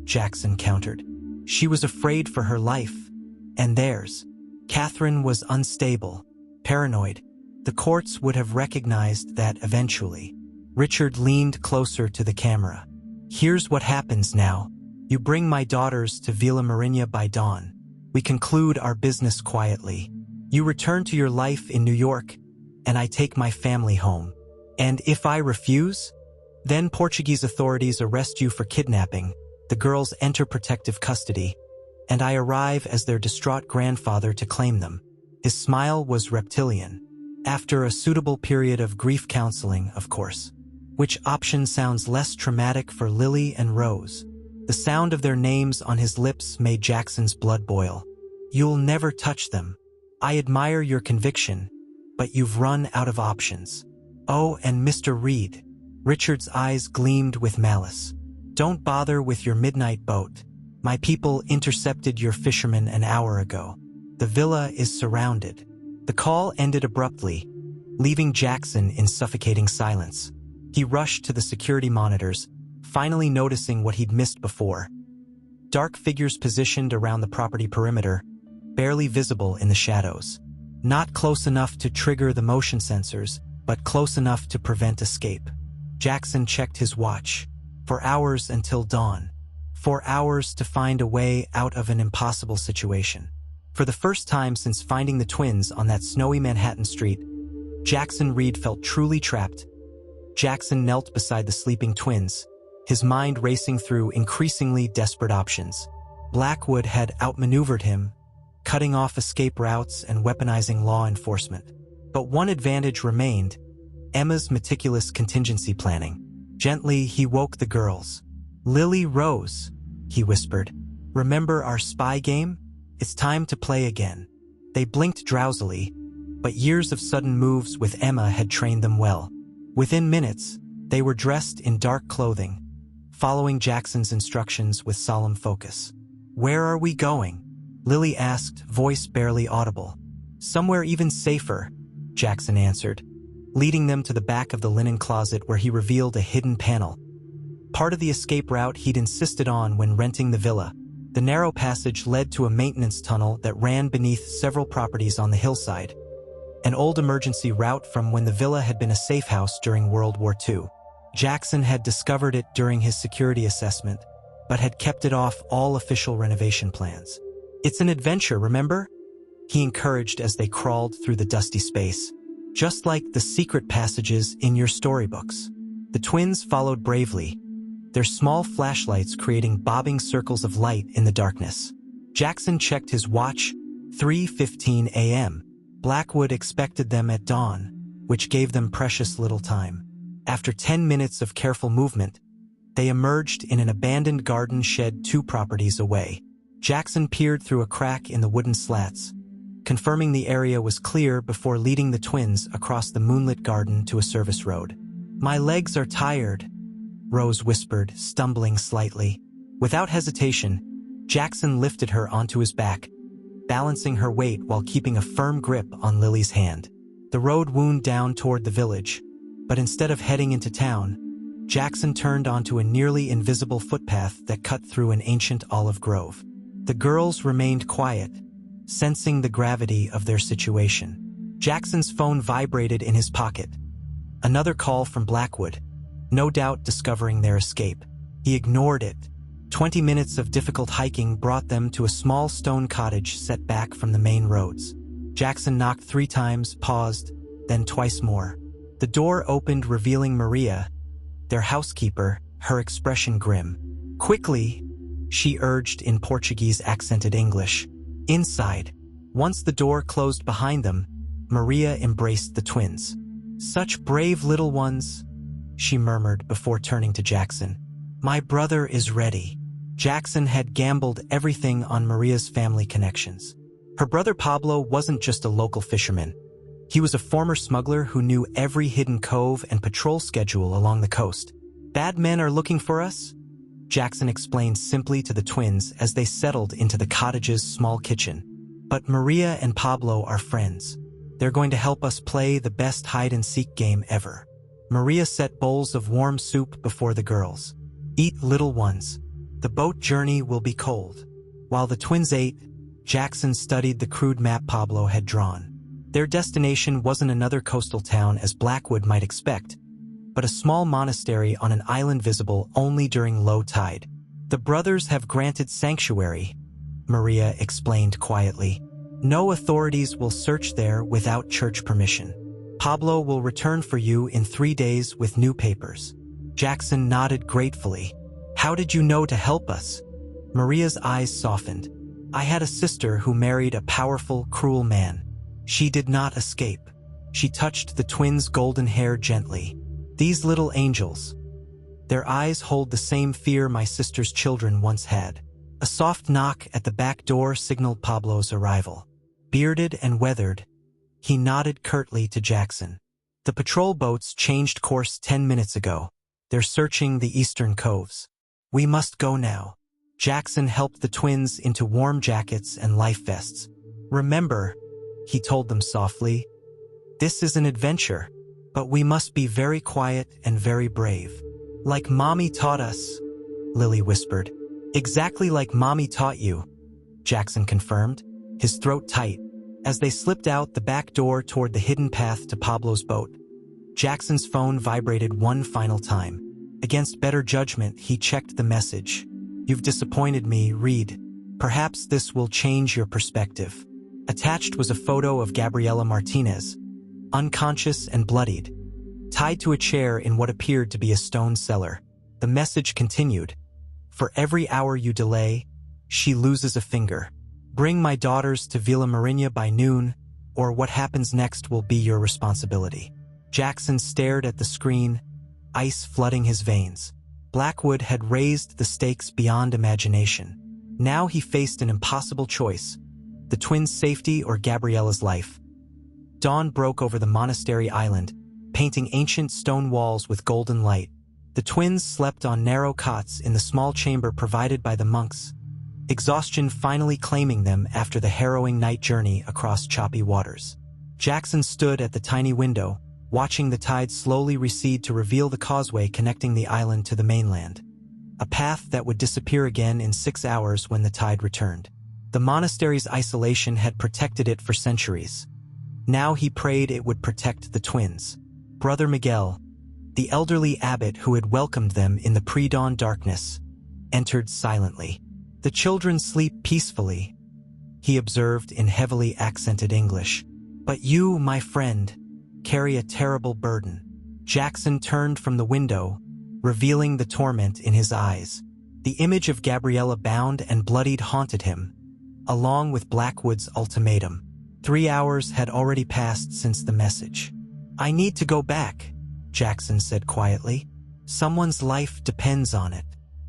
Jackson countered. "She was afraid for her life, and theirs. Catherine was unstable, paranoid, The courts would have recognized that eventually. Richard leaned closer to the camera. Here's what happens now. You bring my daughters to Villa Marinha by dawn. We conclude our business quietly. You return to your life in New York, and I take my family home. And if I refuse, then Portuguese authorities arrest you for kidnapping, the girls enter protective custody, and I arrive as their distraught grandfather to claim them. His smile was reptilian. After a suitable period of grief counseling, of course. Which option sounds less traumatic for Lily and Rose? The sound of their names on his lips made Jackson's blood boil. You'll never touch them. I admire your conviction, but you've run out of options. Oh, and Mr. Reed. Richard's eyes gleamed with malice. Don't bother with your midnight boat. My people intercepted your fishermen an hour ago. The villa is surrounded. The call ended abruptly, leaving Jackson in suffocating silence. He rushed to the security monitors, finally noticing what he'd missed before. Dark figures positioned around the property perimeter, barely visible in the shadows. Not close enough to trigger the motion sensors, but close enough to prevent escape. Jackson checked his watch. 4 hours until dawn. 4 hours to find a way out of an impossible situation. For the first time since finding the twins on that snowy Manhattan street, Jackson Reed felt truly trapped. Jackson knelt beside the sleeping twins, his mind racing through increasingly desperate options. Blackwood had outmaneuvered him, cutting off escape routes and weaponizing law enforcement. But one advantage remained: Emma's meticulous contingency planning. Gently, he woke the girls. "Lily, Rose," he whispered. "Remember our spy game? It's time to play again." They blinked drowsily, but years of sudden moves with Emma had trained them well. Within minutes, they were dressed in dark clothing, following Jackson's instructions with solemn focus. "Where are we going?" Lily asked, voice barely audible. "Somewhere even safer," Jackson answered, leading them to the back of the linen closet where he revealed a hidden panel. Part of the escape route he'd insisted on when renting the villa. The narrow passage led to a maintenance tunnel that ran beneath several properties on the hillside, an old emergency route from when the villa had been a safe house during World War II. Jackson had discovered it during his security assessment, but had kept it off all official renovation plans. "It's an adventure, remember?" he encouraged as they crawled through the dusty space. "Just like the secret passages in your storybooks." The twins followed bravely, their small flashlights creating bobbing circles of light in the darkness. Jackson checked his watch, 3:15 a.m. Blackwood expected them at dawn, which gave them precious little time. After 10 minutes of careful movement, they emerged in an abandoned garden shed 2 properties away. Jackson peered through a crack in the wooden slats, confirming the area was clear before leading the twins across the moonlit garden to a service road. "My legs are tired," Rose whispered, stumbling slightly. Without hesitation, Jackson lifted her onto his back, balancing her weight while keeping a firm grip on Lily's hand. The road wound down toward the village, but instead of heading into town, Jackson turned onto a nearly invisible footpath that cut through an ancient olive grove. The girls remained quiet, sensing the gravity of their situation. Jackson's phone vibrated in his pocket. Another call from Blackwood, no doubt discovering their escape. He ignored it. 20 minutes of difficult hiking brought them to a small stone cottage set back from the main roads. Jackson knocked 3 times, paused, then twice more. The door opened, revealing Maria, their housekeeper, her expression grim. "Quickly," she urged in Portuguese accented English. Inside, once the door closed behind them, Maria embraced the twins. "Such brave little ones," she murmured before turning to Jackson. "My brother is ready." Jackson had gambled everything on Maria's family connections. Her brother Pablo wasn't just a local fisherman. He was a former smuggler who knew every hidden cove and patrol schedule along the coast. "Bad men are looking for us?" Jackson explained simply to the twins as they settled into the cottage's small kitchen. "But Maria and Pablo are friends. They're going to help us play the best hide-and-seek game ever." Maria set bowls of warm soup before the girls. "Eat, little ones. The boat journey will be cold." While the twins ate, Jackson studied the crude map Pablo had drawn. Their destination wasn't another coastal town as Blackwood might expect, but a small monastery on an island visible only during low tide. The brothers have granted sanctuary, Maria explained quietly. No authorities will search there without church permission. Pablo will return for you in 3 days with new papers. Jackson nodded gratefully. How did you know to help us? Maria's eyes softened. I had a sister who married a powerful, cruel man. She did not escape. She touched the twins' golden hair gently. These little angels. Their eyes hold the same fear my sister's children once had. A soft knock at the back door signaled Pablo's arrival. Bearded and weathered, he nodded curtly to Jackson. The patrol boats changed course 10 minutes ago. They're searching the eastern coves. We must go now. Jackson helped the twins into warm jackets and life vests. Remember, he told them softly, this is an adventure, but we must be very quiet and very brave. Like Mommy taught us, Lily whispered. Exactly like Mommy taught you, Jackson confirmed, his throat tight, as they slipped out the back door toward the hidden path to Pablo's boat. Jackson's phone vibrated one final time. Against better judgment, he checked the message. You've disappointed me, Reed. Perhaps this will change your perspective. Attached was a photo of Gabriela Martinez, unconscious and bloodied, tied to a chair in what appeared to be a stone cellar. The message continued. For every hour you delay, she loses a finger. Bring my daughters to Villa Marinha by noon, or what happens next will be your responsibility. Jackson stared at the screen, ice flooding his veins. Blackwood had raised the stakes beyond imagination. Now he faced an impossible choice. The twins' safety or Gabriela's life. Dawn broke over the monastery island, painting ancient stone walls with golden light. The twins slept on narrow cots in the small chamber provided by the monks, exhaustion finally claiming them after the harrowing night journey across choppy waters. Jackson stood at the tiny window, watching the tide slowly recede to reveal the causeway connecting the island to the mainland. A path that would disappear again in 6 hours when the tide returned. The monastery's isolation had protected it for centuries. Now he prayed it would protect the twins. Brother Miguel, the elderly abbot who had welcomed them in the pre-dawn darkness, entered silently. The children sleep peacefully, he observed in heavily accented English. But you, my friend, carry a terrible burden. Jackson turned from the window, revealing the torment in his eyes. The image of Gabriela bound and bloodied haunted him, along with Blackwood's ultimatum. 3 hours had already passed since the message. I need to go back, Jackson said quietly. Someone's life depends on it.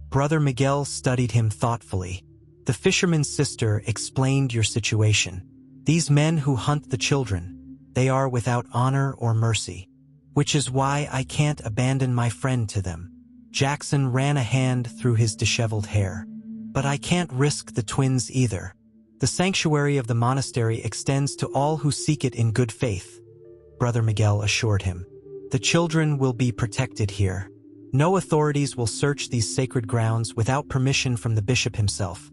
Brother Miguel studied him thoughtfully. The fisherman's sister explained your situation. These men who hunt the children, they are without honor or mercy, which is why I can't abandon my friend to them. Jackson ran a hand through his disheveled hair. But I can't risk the twins either. The sanctuary of the monastery extends to all who seek it in good faith, Brother Miguel assured him. The children will be protected here. No authorities will search these sacred grounds without permission from the bishop himself,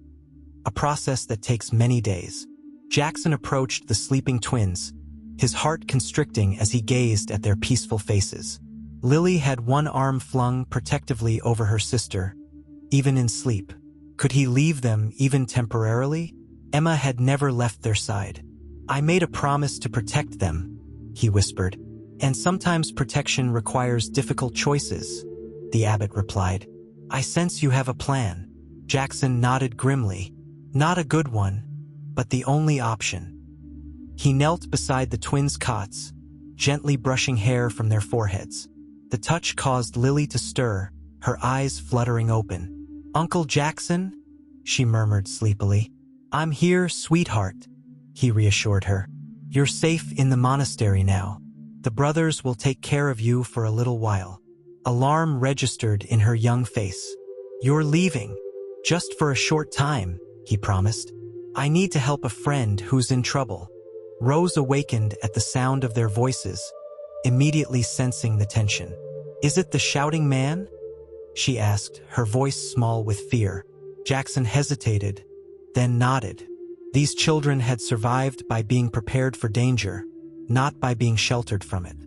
a process that takes many days. Jackson approached the sleeping twins, his heart constricting as he gazed at their peaceful faces. Lily had one arm flung protectively over her sister, even in sleep. Could he leave them even temporarily? Emma had never left their side. I made a promise to protect them, he whispered. And sometimes protection requires difficult choices, the abbot replied. I sense you have a plan. Jackson nodded grimly. Not a good one, but the only option. He knelt beside the twins' cots, gently brushing hair from their foreheads. The touch caused Lily to stir, her eyes fluttering open. Uncle Jackson? She murmured sleepily. I'm here, sweetheart, he reassured her. You're safe in the monastery now. The brothers will take care of you for a little while. Alarm registered in her young face. You're leaving, just for a short time, he promised. I need to help a friend who's in trouble. Rose awakened at the sound of their voices, immediately sensing the tension. Is it the shouting man? She asked, her voice small with fear. Jackson hesitated, then nodded. These children had survived by being prepared for danger, not by being sheltered from it.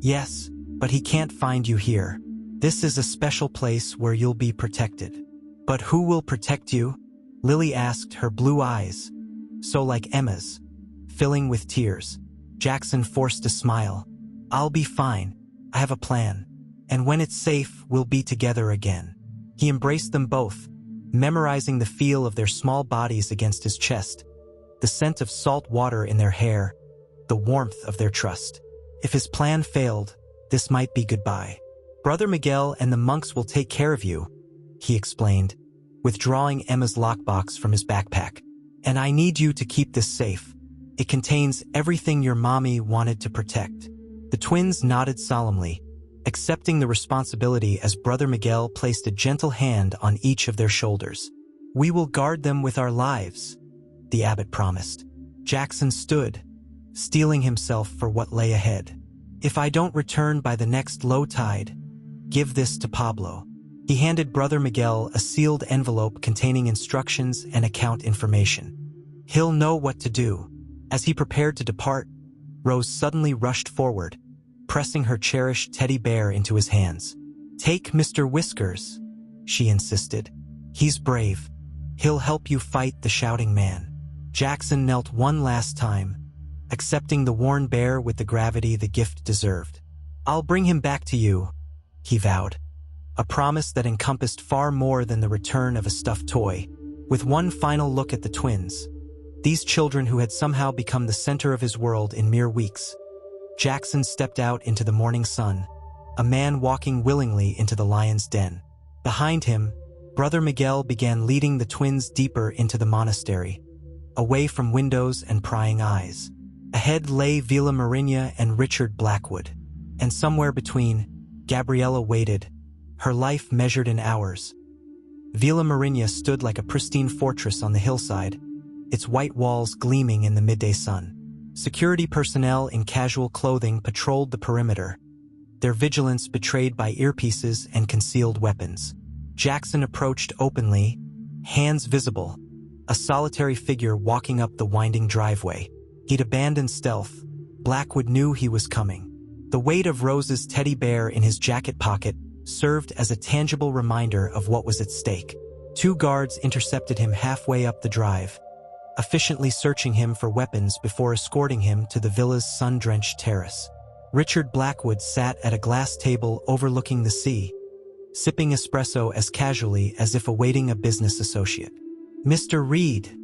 Yes, but he can't find you here. This is a special place where you'll be protected. But who will protect you? Lily asked, her blue eyes, so like Emma's, filling with tears. Jackson forced a smile. I'll be fine. I have a plan. And when it's safe, we'll be together again. He embraced them both, memorizing the feel of their small bodies against his chest, the scent of salt water in their hair, the warmth of their trust. If his plan failed, this might be goodbye. Brother Miguel and the monks will take care of you, he explained, withdrawing Emma's lockbox from his backpack. And I need you to keep this safe. It contains everything your mommy wanted to protect. The twins nodded solemnly, accepting the responsibility as Brother Miguel placed a gentle hand on each of their shoulders. We will guard them with our lives, the abbot promised. Jackson stood, steeling himself for what lay ahead. If I don't return by the next low tide, give this to Pablo. He handed Brother Miguel a sealed envelope containing instructions and account information. He'll know what to do. As he prepared to depart, Rose suddenly rushed forward, pressing her cherished teddy bear into his hands. Take Mr. Whiskers, she insisted. He's brave. He'll help you fight the shouting man. Jackson knelt one last time, accepting the worn bear with the gravity the gift deserved. I'll bring him back to you, he vowed. A promise that encompassed far more than the return of a stuffed toy. With one final look at the twins, these children who had somehow become the center of his world in mere weeks, Jackson stepped out into the morning sun, a man walking willingly into the lion's den. Behind him, Brother Miguel began leading the twins deeper into the monastery, away from windows and prying eyes. Ahead lay Villa Marinia and Richard Blackwood, and somewhere between, Gabriella waited, her life measured in hours. Villa Marinia stood like a pristine fortress on the hillside, its white walls gleaming in the midday sun. Security personnel in casual clothing patrolled the perimeter, their vigilance betrayed by earpieces and concealed weapons. Jackson approached openly, hands visible, a solitary figure walking up the winding driveway. He'd abandoned stealth. Blackwood knew he was coming. The weight of Rose's teddy bear in his jacket pocket served as a tangible reminder of what was at stake. 2 guards intercepted him halfway up the drive, efficiently searching him for weapons before escorting him to the villa's sun-drenched terrace. Richard Blackwood sat at a glass table overlooking the sea, sipping espresso as casually as if awaiting a business associate. Mr. Reed,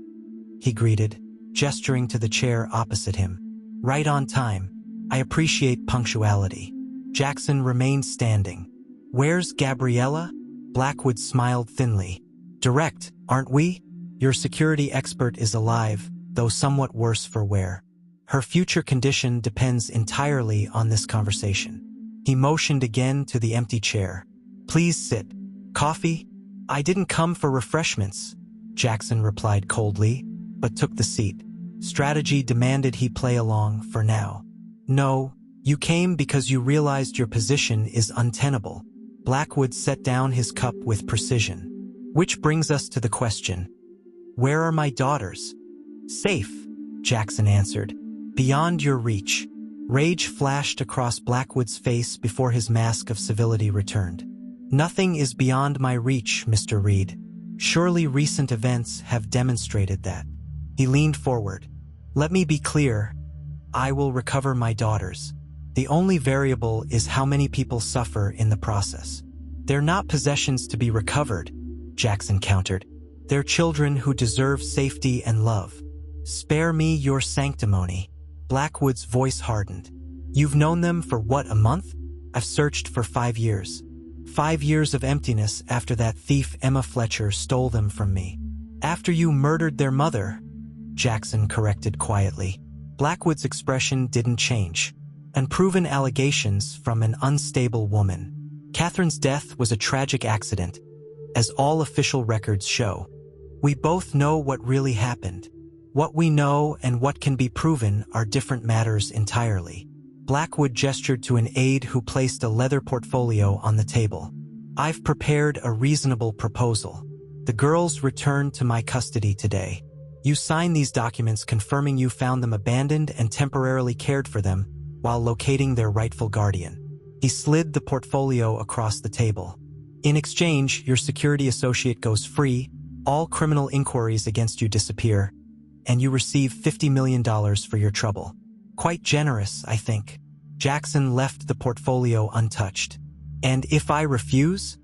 he greeted, gesturing to the chair opposite him. Right on time. I appreciate punctuality. Jackson remained standing. Where's Gabriella? Blackwood smiled thinly. Direct, aren't we? Your security expert is alive, though somewhat worse for wear. Her future condition depends entirely on this conversation. He motioned again to the empty chair. Please sit. Coffee? I didn't come for refreshments, Jackson replied coldly, but took the seat. Strategy demanded he play along for now. No, you came because you realized your position is untenable. Blackwood set down his cup with precision. Which brings us to the question. Where are my daughters? Safe, Jackson answered. Beyond your reach. Rage flashed across Blackwood's face before his mask of civility returned. Nothing is beyond my reach, Mr. Reed. Surely recent events have demonstrated that. He leaned forward. Let me be clear. I will recover my daughters. The only variable is how many people suffer in the process. They're not possessions to be recovered, Jackson countered. They're children who deserve safety and love. Spare me your sanctimony. Blackwood's voice hardened. You've known them for what, a month? I've searched for 5 years. 5 years of emptiness after that thief Emma Fletcher stole them from me. After you murdered their mother, Jackson corrected quietly. Blackwood's expression didn't change. Unproven allegations from an unstable woman. Catherine's death was a tragic accident, as all official records show. We both know what really happened. What we know and what can be proven are different matters entirely. Blackwood gestured to an aide who placed a leather portfolio on the table. I've prepared a reasonable proposal. The girls return to my custody today. You sign these documents confirming you found them abandoned and temporarily cared for them while locating their rightful guardian. He slid the portfolio across the table. In exchange, your security associate goes free, all criminal inquiries against you disappear, and you receive $50 million for your trouble. Quite generous, I think. Jackson left the portfolio untouched. And if I refuse?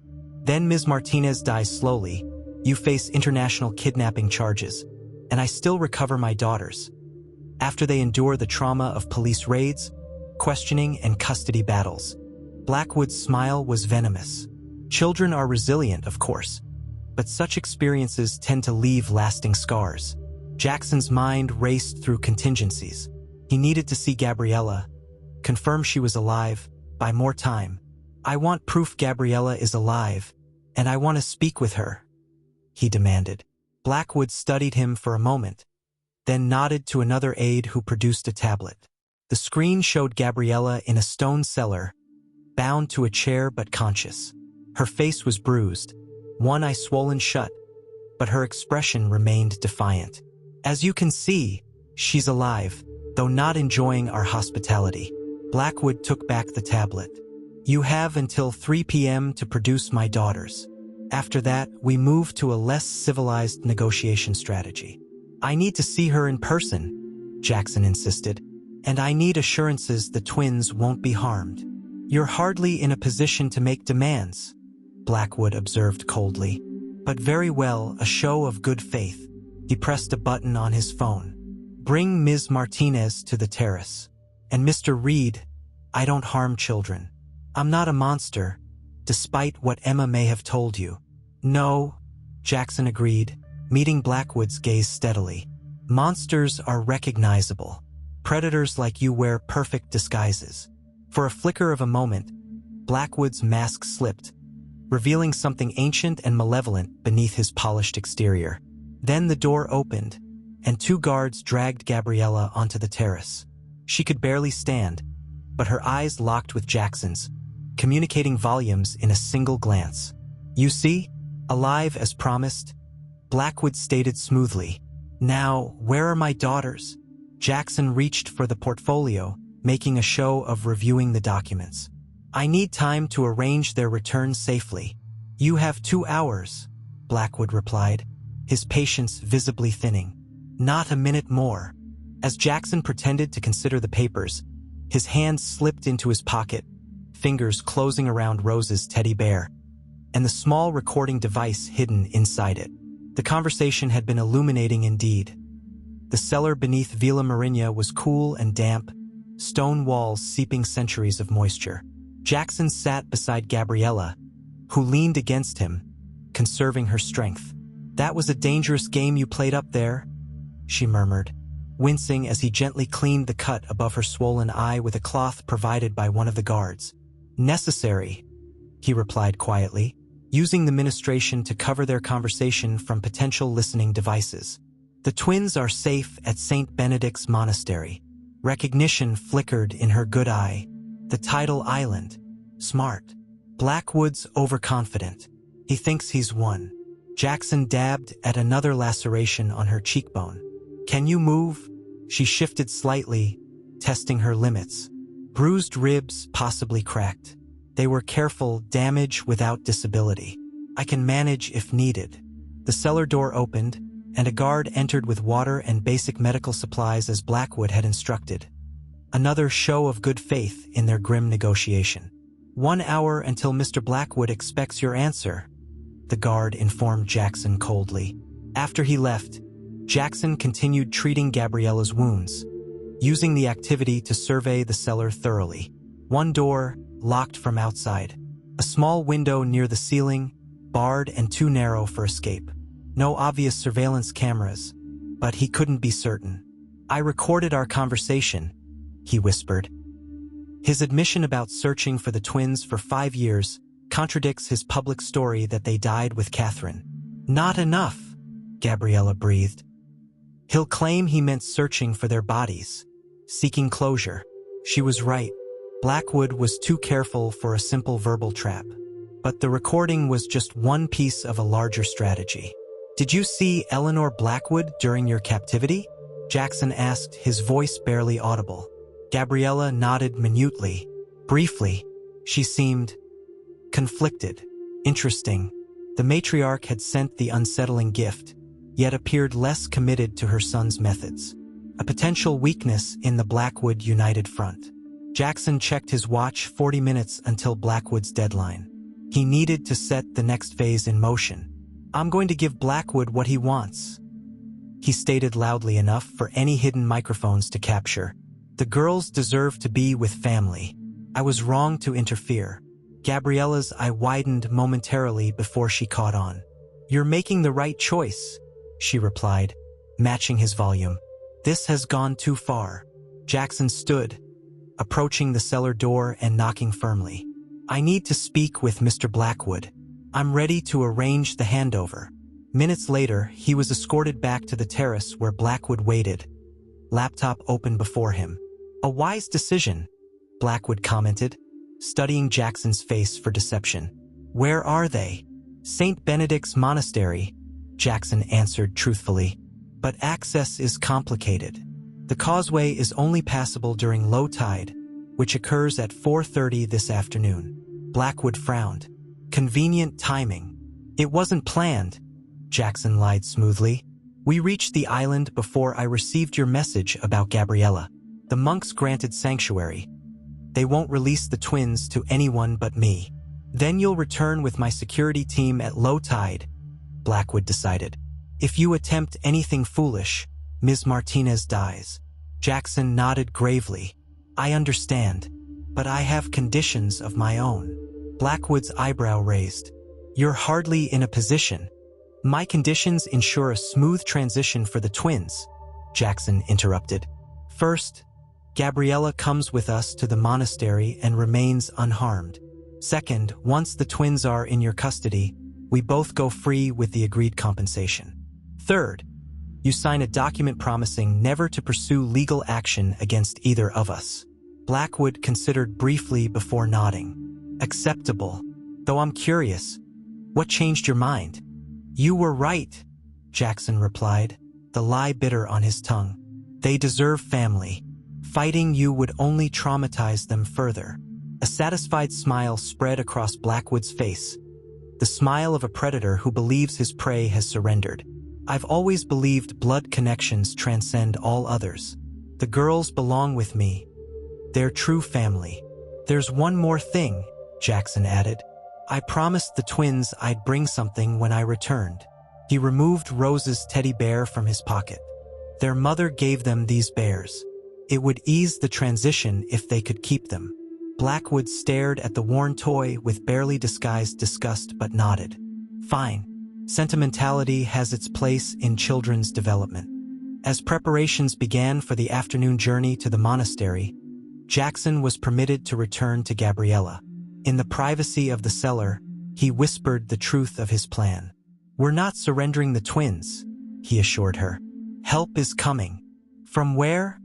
Then Ms. Martinez dies slowly. You face international kidnapping charges, and I still recover my daughters. After they endure the trauma of police raids, questioning, and custody battles. Blackwood's smile was venomous. Children are resilient, of course, but such experiences tend to leave lasting scars. Jackson's mind raced through contingencies. He needed to see Gabriella, confirm she was alive, buy more time. I want proof Gabriella is alive, and I want to speak with her, he demanded. Blackwood studied him for a moment, then nodded to another aide who produced a tablet. The screen showed Gabriella in a stone cellar, bound to a chair but conscious. Her face was bruised, one eye swollen shut, but her expression remained defiant. As you can see, she's alive, though not enjoying our hospitality. Blackwood took back the tablet. You have until 3 p.m. to produce my daughters. After that, we move to a less civilized negotiation strategy. I need to see her in person, Jackson insisted, and I need assurances the twins won't be harmed. You're hardly in a position to make demands, Blackwood observed coldly. But very well, a show of good faith. He pressed a button on his phone. Bring Ms. Martinez to the terrace. And Mr. Reed, I don't harm children. I'm not a monster, despite what Emma may have told you. No, Jackson agreed, meeting Blackwood's gaze steadily. Monsters are recognizable. Predators like you wear perfect disguises. For a flicker of a moment, Blackwood's mask slipped, revealing something ancient and malevolent beneath his polished exterior. Then the door opened, and 2 guards dragged Gabriella onto the terrace. She could barely stand, but her eyes locked with Jackson's, communicating volumes in a single glance. You see? Alive as promised, Blackwood stated smoothly. Now, where are my daughters? Jackson reached for the portfolio, making a show of reviewing the documents. I need time to arrange their return safely. You have 2 hours, Blackwood replied, his patience visibly thinning. Not a minute more. As Jackson pretended to consider the papers, his hand slipped into his pocket, fingers closing around Rose's teddy bear, and the small recording device hidden inside it. The conversation had been illuminating indeed. The cellar beneath Villa Marinia was cool and damp, stone walls seeping centuries of moisture. Jackson sat beside Gabriella, who leaned against him, conserving her strength. That was a dangerous game you played up there, she murmured, wincing as he gently cleaned the cut above her swollen eye with a cloth provided by one of the guards. Necessary, he replied quietly, using the ministration to cover their conversation from potential listening devices. The twins are safe at St. Benedict's Monastery. Recognition flickered in her good eye. The tidal island. Smart. Blackwood's overconfident. He thinks he's won. Jackson dabbed at another laceration on her cheekbone. Can you move? She shifted slightly, testing her limits. Bruised ribs, possibly cracked. They were careful, damage without disability. I can manage if needed. The cellar door opened, and a guard entered with water and basic medical supplies as Blackwood had instructed. Another show of good faith in their grim negotiation. 1 hour until Mr. Blackwood expects your answer, the guard informed Jackson coldly. After he left, Jackson continued treating Gabriella's wounds, using the activity to survey the cellar thoroughly. 1 door, locked from outside. A small window near the ceiling, barred and too narrow for escape. No obvious surveillance cameras, but he couldn't be certain. I recorded our conversation, he whispered. His admission about searching for the twins for 5 years contradicts his public story that they died with Catherine. Not enough, Gabriella breathed. He'll claim he meant searching for their bodies, seeking closure. She was right. Blackwood was too careful for a simple verbal trap. But the recording was just one piece of a larger strategy. "Did you see Eleanor Blackwood during your captivity?" Jackson asked, his voice barely audible. Gabriella nodded minutely. Briefly, she seemed conflicted. Interesting. The matriarch had sent the unsettling gift, yet appeared less committed to her son's methods. A potential weakness in the Blackwood United Front. Jackson checked his watch 40 minutes until Blackwood's deadline. He needed to set the next phase in motion. "I'm going to give Blackwood what he wants," he stated loudly enough for any hidden microphones to capture. "The girls deserve to be with family. I was wrong to interfere." Gabriella's eye widened momentarily before she caught on. "You're making the right choice," she replied, matching his volume. "This has gone too far." Jackson stood, approaching the cellar door and knocking firmly. "I need to speak with Mr. Blackwood. I'm ready to arrange the handover." Minutes later, he was escorted back to the terrace where Blackwood waited, laptop open before him. "A wise decision," Blackwood commented, studying Jackson's face for deception. "Where are they?" "St. Benedict's Monastery," Jackson answered truthfully. "But access is complicated. The causeway is only passable during low tide, which occurs at 4:30 this afternoon." Blackwood frowned. "Convenient timing." "It wasn't planned," Jackson lied smoothly. "We reached the island before I received your message about Gabriella. The monks granted sanctuary. They won't release the twins to anyone but me. Then you'll return with my security team at low tide," Blackwood decided. "If you attempt anything foolish, Ms. Martinez dies." Jackson nodded gravely. "I understand, but I have conditions of my own." Blackwood's eyebrow raised. "You're hardly in a position." "My conditions ensure a smooth transition for the twins," Jackson interrupted. "First, Gabriella comes with us to the monastery and remains unharmed. Second, once the twins are in your custody, we both go free with the agreed compensation. Third, you sign a document promising never to pursue legal action against either of us." Blackwood considered briefly before nodding. "Acceptable. Though I'm curious, what changed your mind?" "You were right," Jackson replied, the lie bitter on his tongue. "They deserve family. Fighting you would only traumatize them further." A satisfied smile spread across Blackwood's face, the smile of a predator who believes his prey has surrendered. "I've always believed blood connections transcend all others. The girls belong with me. They're true family. There's one more thing," Jackson added. "I promised the twins I'd bring something when I returned." He removed Rose's teddy bear from his pocket. "Their mother gave them these bears. It would ease the transition if they could keep them." Blackwood stared at the worn toy with barely disguised disgust but nodded. "Fine. Sentimentality has its place in children's development." As preparations began for the afternoon journey to the monastery, Jackson was permitted to return to Gabriella. In the privacy of the cellar, he whispered the truth of his plan. "We're not surrendering the twins," he assured her. "Help is coming." "From where?"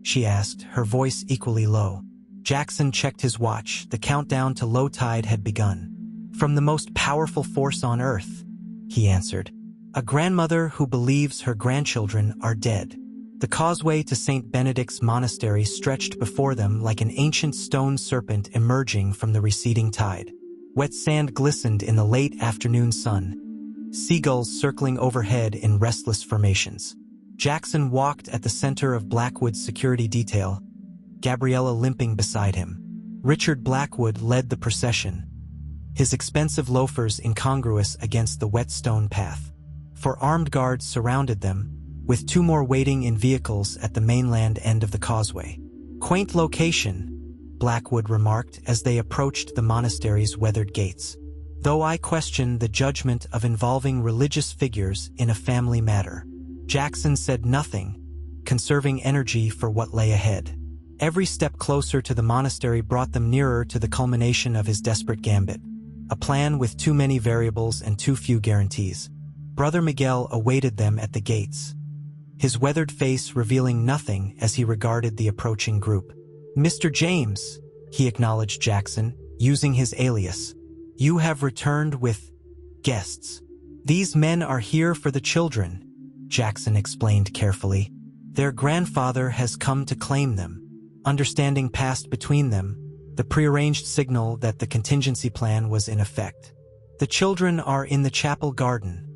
she asked, her voice equally low. Jackson checked his watch. The countdown to low tide had begun. "From the most powerful force on Earth," he answered. "A grandmother who believes her grandchildren are dead." The causeway to St. Benedict's Monastery stretched before them like an ancient stone serpent emerging from the receding tide. Wet sand glistened in the late afternoon sun, seagulls circling overhead in restless formations. Jackson walked at the center of Blackwood's security detail, Gabriella limping beside him. Richard Blackwood led the procession, his expensive loafers incongruous against the wet stone path. Four armed guards surrounded them, with two more waiting in vehicles at the mainland end of the causeway. "Quaint location," Blackwood remarked as they approached the monastery's weathered gates. "Though I question the judgment of involving religious figures in a family matter." Jackson said nothing, conserving energy for what lay ahead. Every step closer to the monastery brought them nearer to the culmination of his desperate gambit, a plan with too many variables and too few guarantees. Brother Miguel awaited them at the gates, his weathered face revealing nothing as he regarded the approaching group. "Mr. James," he acknowledged Jackson, using his alias. "You have returned with guests." "These men are here for the children," Jackson explained carefully. "Their grandfather has come to claim them." Understanding passed between them, the prearranged signal that the contingency plan was in effect. "The children are in the chapel garden,"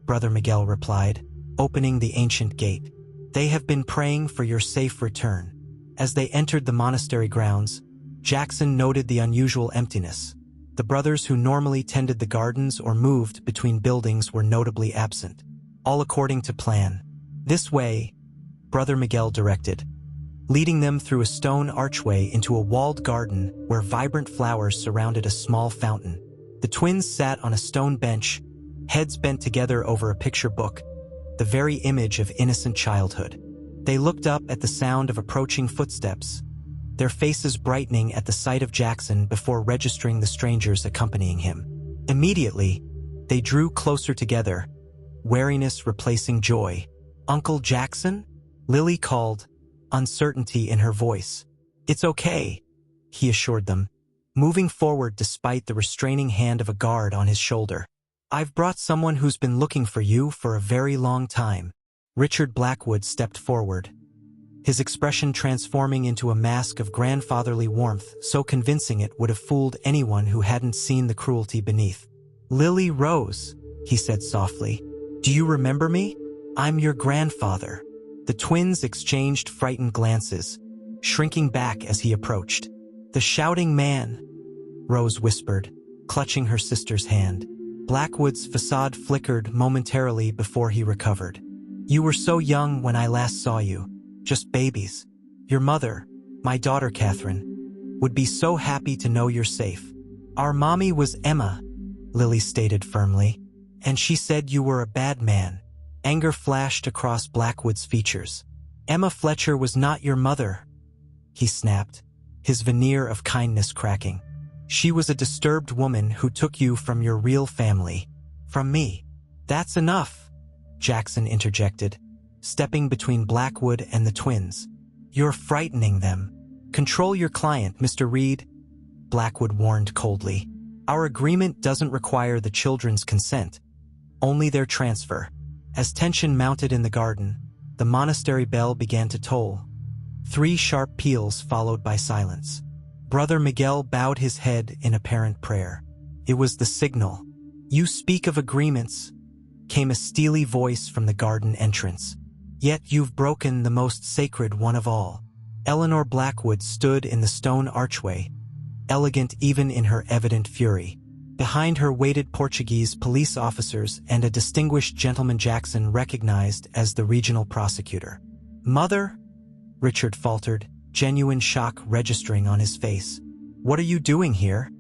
Brother Miguel replied, opening the ancient gate. "They have been praying for your safe return." As they entered the monastery grounds, Jackson noted the unusual emptiness. The brothers who normally tended the gardens or moved between buildings were notably absent. All according to plan. "This way," Brother Miguel directed, leading them through a stone archway into a walled garden where vibrant flowers surrounded a small fountain. The twins sat on a stone bench, heads bent together over a picture book, the very image of innocent childhood. They looked up at the sound of approaching footsteps, their faces brightening at the sight of Jackson before registering the strangers accompanying him. Immediately, they drew closer together, wariness replacing joy. "Uncle Jackson?" Lily called, uncertainty in her voice. "It's okay," he assured them, moving forward despite the restraining hand of a guard on his shoulder. "I've brought someone who's been looking for you for a very long time." Richard Blackwood stepped forward, his expression transforming into a mask of grandfatherly warmth, so convincing it would have fooled anyone who hadn't seen the cruelty beneath. "Lily Rose," he said softly. "Do you remember me? I'm your grandfather." The twins exchanged frightened glances, shrinking back as he approached. "The shouting man," Rose whispered, clutching her sister's hand. Blackwood's facade flickered momentarily before he recovered. "You were so young when I last saw you. Just babies. Your mother, my daughter Catherine, would be so happy to know you're safe." "Our mommy was Emma," Lily stated firmly, "and she said you were a bad man." Anger flashed across Blackwood's features. "Emma Fletcher was not your mother," he snapped, his veneer of kindness cracking. "She was a disturbed woman who took you from your real family. From me." "That's enough," Jackson interjected, stepping between Blackwood and the twins. "You're frightening them." "Control your client, Mr. Reed," Blackwood warned coldly. "Our agreement doesn't require the children's consent, only their transfer." As tension mounted in the garden, the monastery bell began to toll. 3 sharp peals followed by silence. Brother Miguel bowed his head in apparent prayer. It was the signal. "You speak of agreements," came a steely voice from the garden entrance. "Yet you've broken the most sacred one of all." Eleanor Blackwood stood in the stone archway, elegant even in her evident fury. Behind her waited Portuguese police officers and a distinguished gentleman Jackson recognized as the regional prosecutor. "Mother?" Richard faltered, genuine shock registering on his face. "What are you doing here?"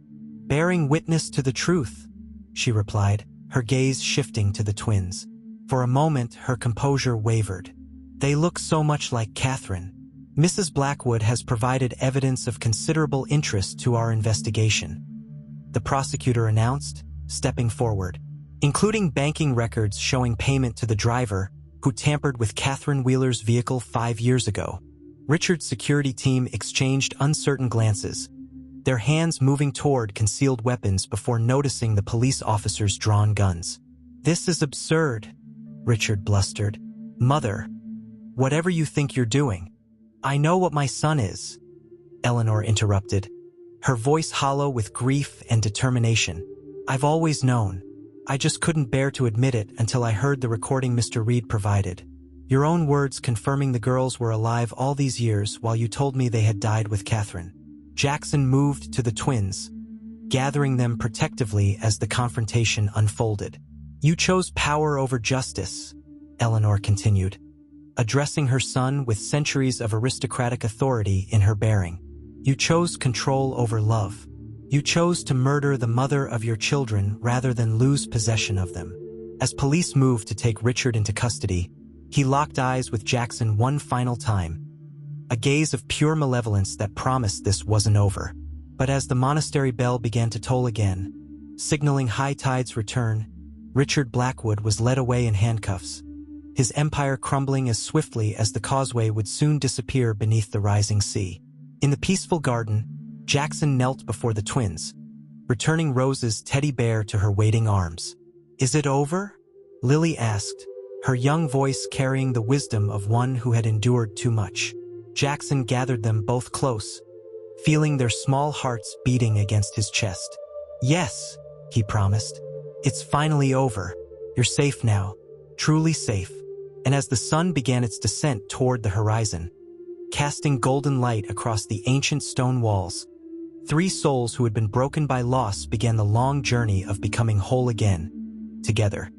"Bearing witness to the truth," she replied, her gaze shifting to the twins. For a moment, her composure wavered. "They look so much like Catherine. Mrs. Blackwood has provided evidence of considerable interest to our investigation," the prosecutor announced, stepping forward, "including banking records showing payment to the driver who tampered with Catherine Wheeler's vehicle 5 years ago." Richard's security team exchanged uncertain glances, their hands moving toward concealed weapons before noticing the police officers' drawn guns. "This is absurd," Richard blustered. "Mother, whatever you think you're doing." "I know what my son is," Eleanor interrupted, her voice hollow with grief and determination. "I've always known. I just couldn't bear to admit it until I heard the recording Mr. Reed provided. Your own words confirming the girls were alive all these years while you told me they had died with Catherine." Jackson moved to the twins, gathering them protectively as the confrontation unfolded. "You chose power over justice," Eleanor continued, addressing her son with centuries of aristocratic authority in her bearing. "You chose control over love. You chose to murder the mother of your children rather than lose possession of them." As police moved to take Richard into custody, he locked eyes with Jackson one final time, a gaze of pure malevolence that promised this wasn't over. But as the monastery bell began to toll again, signaling high tide's return, Richard Blackwood was led away in handcuffs, his empire crumbling as swiftly as the causeway would soon disappear beneath the rising sea. In the peaceful garden, Jackson knelt before the twins, returning Rose's teddy bear to her waiting arms. "Is it over?" Lily asked, her young voice carrying the wisdom of one who had endured too much. Jackson gathered them both close, feeling their small hearts beating against his chest. "Yes," he promised. "It's finally over. You're safe now, truly safe." And as the sun began its descent toward the horizon, casting golden light across the ancient stone walls, three souls who had been broken by loss began the long journey of becoming whole again, together.